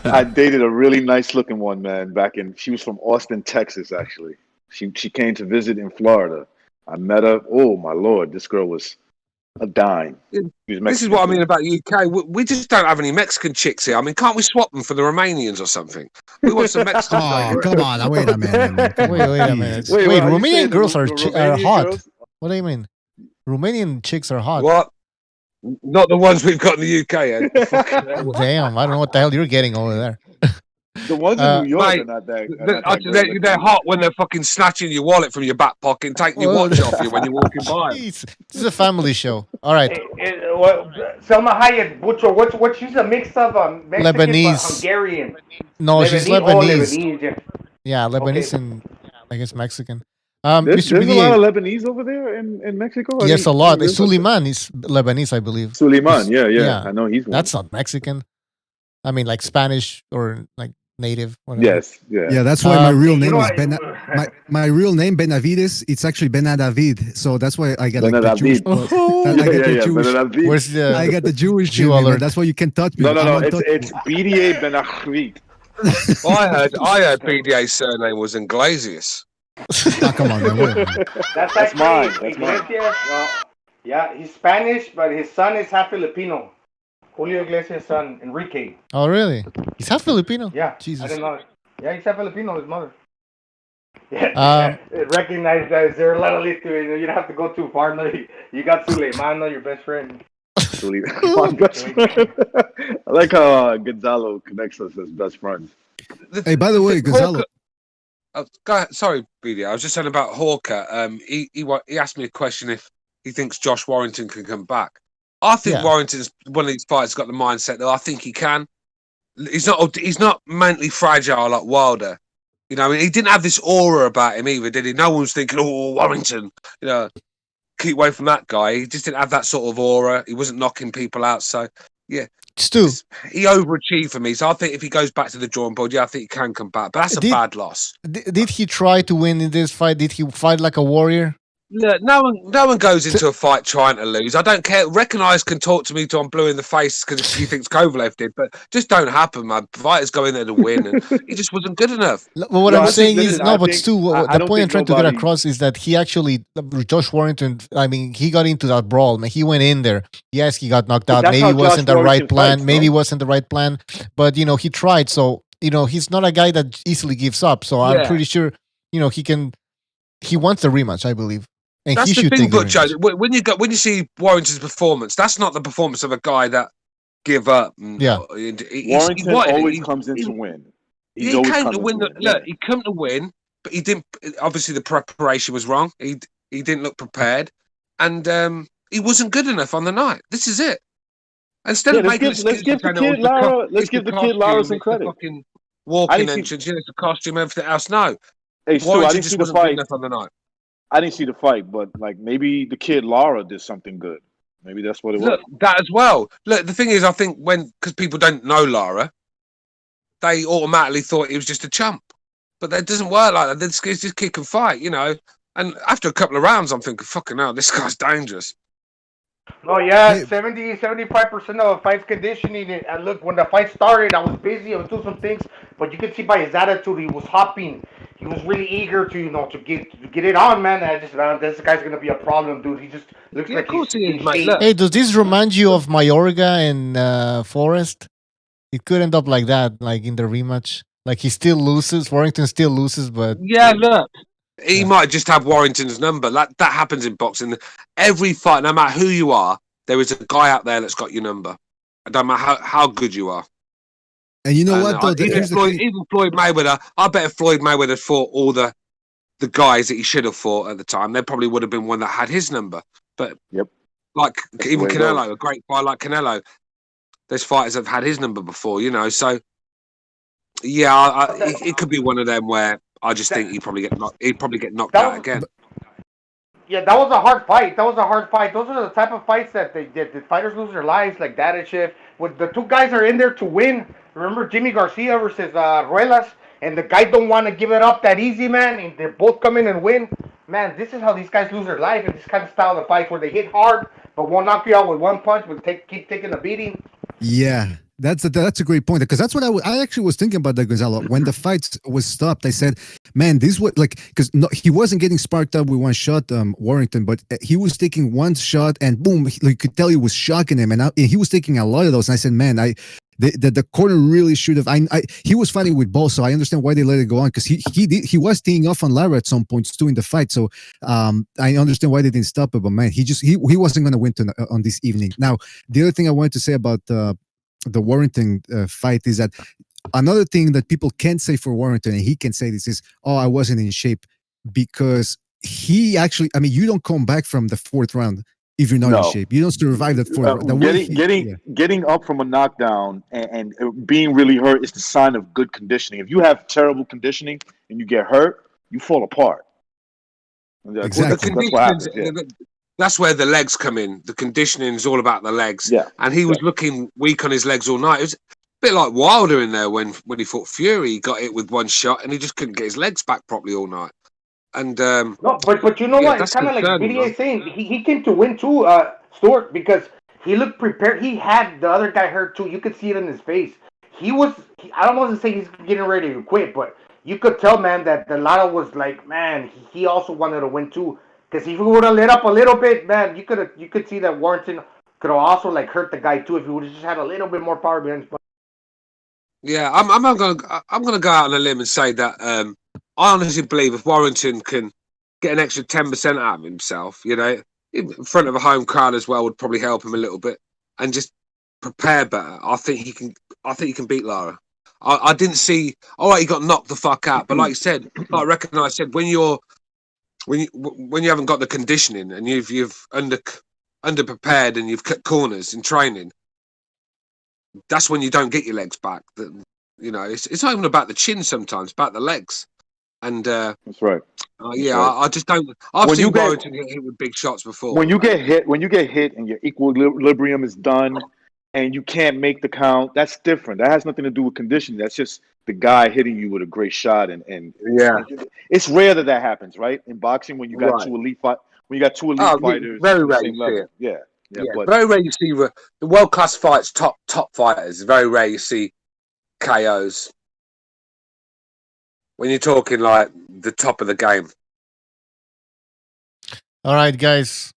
I dated a really nice looking one, man, she was from Austin, Texas, actually. She came to visit in Florida. I met her. Oh my Lord, this girl was a dime. This is what I mean about UK. We just don't have any Mexican chicks here. I mean, can't we swap them for the Romanians or something? We want some Mexicans. Come on, wait a minute. Wait a minute. Wait, Romanian girls are hot. Girls? What do you mean? Romanian chicks are hot. What? Not the ones we've got in the UK, Ed. Damn, I don't know what the hell you're getting over there. The ones in New York are not that. They're hot when they're fucking snatching your wallet from your back pocket and taking your watch off you when you're walking by. Jeez. This is a family show. All right. Selma Hayek, Butcher, what she's a mix of Mexican, Lebanese, Hungarian. No, Lebanese, she's Lebanese. Lebanese, yeah, Lebanese and I guess Mexican. There's a lot of Lebanese over there in Mexico. Yes, a lot. Suleiman is Lebanese, I believe. Suleiman, yeah. I know he's one. That's not Mexican. I mean, like Spanish or like native. Whatever. Yes, yeah. That's why my real name is my real name Benavides. It's actually Benadavid, so that's why I got like the Jewish. I got the Jewish Jew alert. That's why you can touch me. No. It's BDA Benavid. I heard BDA's surname was Iglesias. Come on, man. That's mine. Iglesias. Yeah, he's Spanish, but his son is half Filipino. Julio Iglesias' son, Enrique. Oh, really? He's half Filipino? Yeah. Jesus. I didn't know it. Yeah, he's half Filipino, his mother. Yeah. Recognize that. Is there a lot of Lithuania? You don't have to go too far. No, you got Suleimano, your best friend. My best friend. I like how Gonzalo connects us as best friends. Hey, by the way, Gonzalo. Sorry, BD. I was just saying about Hawker. He asked me a question if he thinks Josh Warrington can come back. I think Warrington's one of these fighters got the mindset that I think he can. He's not mentally fragile like Wilder. You know, he didn't have this aura about him either, did he? No one was thinking, oh, Warrington, keep away from that guy. He just didn't have that sort of aura. He wasn't knocking people out. So, yeah. Stu. He overachieved for me. So I think if he goes back to the drawing board, I think he can come back. But that's a bad loss. Did he try to win in this fight? Did he fight like a warrior? Look, no one goes into a fight trying to lose. I don't care. Recognize can talk to me till I'm blue in the face because he thinks Kovalev did, but just don't happen, man. Fighters go in there to win, and he just wasn't good enough. Well, what I'm saying is, Stu, the point I'm trying to get across is that he actually, Josh Warrington, I mean, he got into that brawl, man. He went in there. Yes, he got knocked out. Maybe it wasn't the right plan. Maybe it wasn't the right plan, but, he tried. So, he's not a guy that easily gives up. So I'm pretty sure, he wants the rematch, I believe. And that's the thing, but Joe, when you see Warrington's performance, that's not the performance of a guy that give up. Warrington always comes in to win. He came to win. He came to win, but he didn't. Obviously, the preparation was wrong. He didn't look prepared, and he wasn't good enough on the night. This is it. Instead of making let's give the kid Lara. Let's give the kid Lara some credit. Fucking walking entrance, it's the costume, everything else. No, hey, Stu, Warrington just wasn't good enough on the night. I didn't see the fight, but like maybe the kid Lara did something good. Maybe that's what it was. Look, that as well. Look, the thing is, I think because people don't know Lara, they automatically thought he was just a chump. But that doesn't work like that. This kid's just kick and fight, And after a couple of rounds, I'm thinking, fucking hell, this guy's dangerous. Oh, yeah, 75% of the fight's conditioning. And look, when the fight started, I was busy. I was doing some things. But you could see by his attitude, he was hopping. He was really eager to get it on, man. This guy's going to be a problem, dude. He just looks like he's Hey, does this remind you of Mayorga and Forrest? It could end up like that, like in the rematch. Like he still loses, Warrington still loses, but... Yeah, look. He might just have Warrington's number. That happens in boxing. Every fight, no matter who you are, there is a guy out there that's got your number. It don't matter how good you are. And you know what, though? Even Floyd Mayweather, I bet if Floyd Mayweather fought all the guys that he should have fought at the time, there probably would have been one that had his number. But like even Canelo, a great fight like Canelo, there's fighters that have had his number before, So, yeah, it could be one of them where I just think he'd probably get knocked out again. Yeah, that was a hard fight. Those are the type of fights that the fighters lose their lives, like Dadichev. When the two guys are in there to win. Remember Jimmy Garcia versus Ruelas, and the guy don't want to give it up that easy, man. And they both come in and win. Man, this is how these guys lose their life in this kind of style of fight where they hit hard but won't knock you out with one punch, but keep taking a beating. Yeah. That's a great point, because that's what I actually was thinking about that, Gonzalo. When the fight was stopped, I said, man, this was because he wasn't getting sparked up with one shot, Warrington, but he was taking one shot and boom, you could tell he was shocking him, and he was taking a lot of those. And I said, man, the corner really should have. He was fighting with balls, so I understand why they let it go on, because he was teeing off on Lara at some points too in the fight. So I understand why they didn't stop it, but man, he wasn't going to win on this evening. Now, the other thing I wanted to say about the Warrington fight is that another thing that people can't say for Warrington, and he can say this, is, oh, I wasn't in shape, because he actually, you don't come back from the fourth round if you're not in shape. You don't survive that fourth round. Getting up from a knockdown and being really hurt is the sign of good conditioning. If you have terrible conditioning and you get hurt, you fall apart. Exactly. That's what happens. Yeah. That's where the legs come in. The conditioning is all about the legs. Yeah. And he was looking weak on his legs all night. It was a bit like Wilder in there when he fought Fury. He got it with one shot and he just couldn't get his legs back properly all night. And no, but you know what? It's kind of like BDA saying he came to win too, Stuart, because he looked prepared. He had the other guy hurt too. You could see it in his face. I don't want to say he's getting ready to quit, but you could tell, man, that the Lara was like, man, he also wanted to win too. Because if he would have lit up a little bit, man, you could see that Warrington could have also hurt the guy too if he would have just had a little bit more power behind his body. Yeah, I'm gonna go out on a limb and say that I honestly believe if Warrington can get an extra 10% out of himself, in front of a home crowd as well, would probably help him a little bit, and just prepare better. I think he can beat Lara. I didn't see. All right, he got knocked the fuck out, but like you said, I reckon I said when you haven't got the conditioning and you've underprepared and you've cut corners in training, that's when you don't get your legs back. It's not even about the chin sometimes, about the legs. And that's right. I just don't. I've seen Warrington get hit with big shots before. When you get hit and your equilibrium is done and you can't make the count, that's different. That has nothing to do with conditioning. That's just the guy hitting you with a great shot, and it's rare that happens, right? In boxing, when you got two elite fighters, very rare you see it. Yeah, but very rare you see the world class fights, top fighters. Very rare you see KOs when you're talking like the top of the game. All right, guys.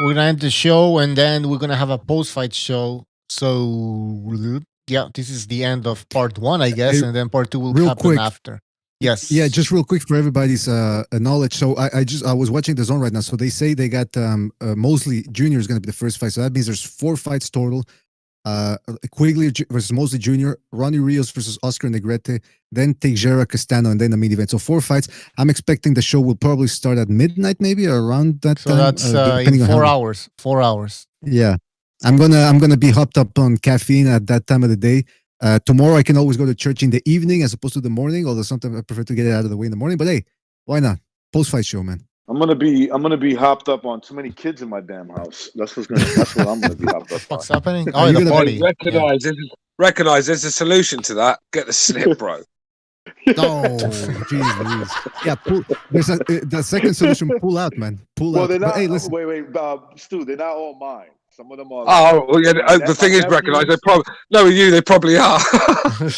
We're gonna end the show, and then we're gonna have a post-fight show. So yeah, this is the end of part 1, I guess, and then part 2 will happen after. Yes. Yeah, just real quick for everybody's knowledge. So I was watching the zone right now. So they say they got Mosley Jr. is going to be the first fight. So that means there's 4 fights total. Quigley versus Mosley Jr., Ronnie Rios versus Oscar Negrete, then Teixeira Castano, and then the main event. So 4 fights. I'm expecting the show will probably start at midnight, maybe, or around that So time. that's depending in on 4 how- hours. 4 hours. Yeah. I'm gonna be hopped up on caffeine at that time of the day. Tomorrow I can always go to church in the evening as opposed to the morning, although sometimes I prefer to get it out of the way in the morning. But hey, why not? Post-fight show, man. I'm gonna be hopped up on too many kids in my damn house. That's what I'm gonna be hopped up on. What's happening? Are Oh, you the gonna party. Recognize there's a solution to that. Get the slip, bro. Oh, jeez, Louise. Yeah, there's the second solution. Pull out, man. Pull Well, out. they're But not. hey, listen. Wait, Stu. They're not all mine. Some of them are. Oh, well, yeah. The thing is, recognize they probably knowing you, they probably are. No,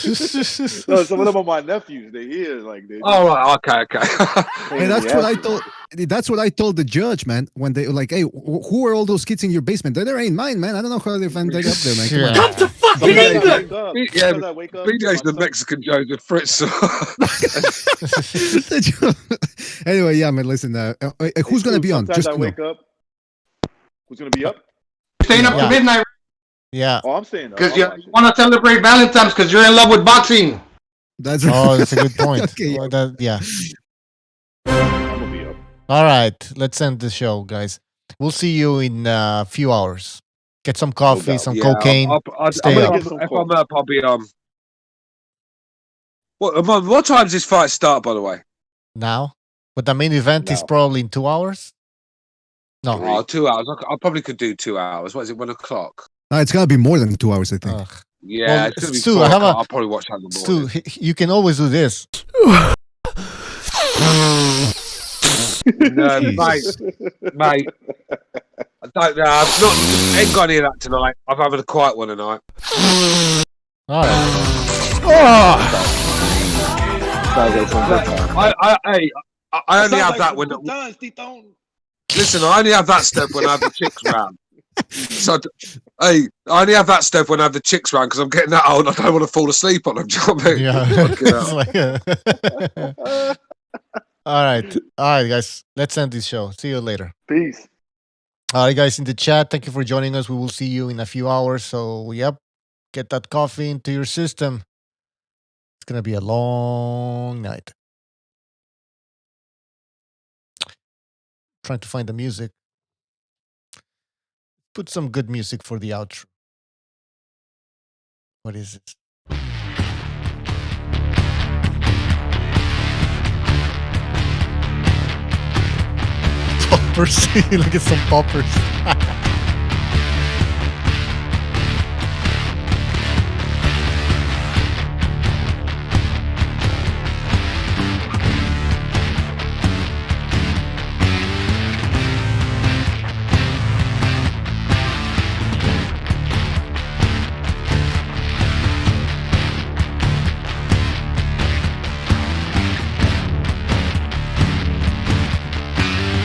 some of them are my nephews. They here, like they. Oh, right, okay. Hey, that's what I told. That's what I told the judge, man. When they were like, "Hey, who are all those kids in your basement? They ain't mine, man. I don't know how they found that up there, man. Come on." Come to fucking England! Yeah, BJ's the Mexican Joseph Fritz. Anyway, yeah, man. Listen, who's gonna be on? Sometimes Just I know. wake up. Who's gonna be up? Staying up to midnight Yeah. Oh, I'm staying up. because you want to celebrate Valentine's because you're in love with boxing. That's Oh, that's a good point. Okay. Well, yeah. I'm gonna be up. All right. Let's end the show, guys. We'll see you in a few hours. Get some coffee, some cocaine. Stay up. If I'm up, I'll be What time does this fight start, by the way? Now. But the main event is probably in 2 hours. No. Oh, 2 hours. I probably could do 2 hours. What is it? 1 o'clock. No, it's gonna be more than 2 hours, I think. Yeah, Well, it's gonna be Stu, 4 I have o'clock. a- I'll probably watch that in the morning. Stu, you can always do this. No, mate. I don't know. I ain't got any of that tonight. I'm having a quiet one tonight. All right. I only have that when. Listen, I only have that stuff when I have the chicks round. So, I only have that stuff when I have the chicks round because I'm getting that old. I don't want to fall asleep on them. Do you know what I mean? Yeah. It's like, all right, guys. Let's end this show. See you later. Peace. All right, guys in the chat. Thank you for joining us. We will see you in a few hours. So, yep, get that coffee into your system. It's gonna be a long night. Trying to find the music. Put some good music for the outro. What is it? Poppers. Look at some poppers.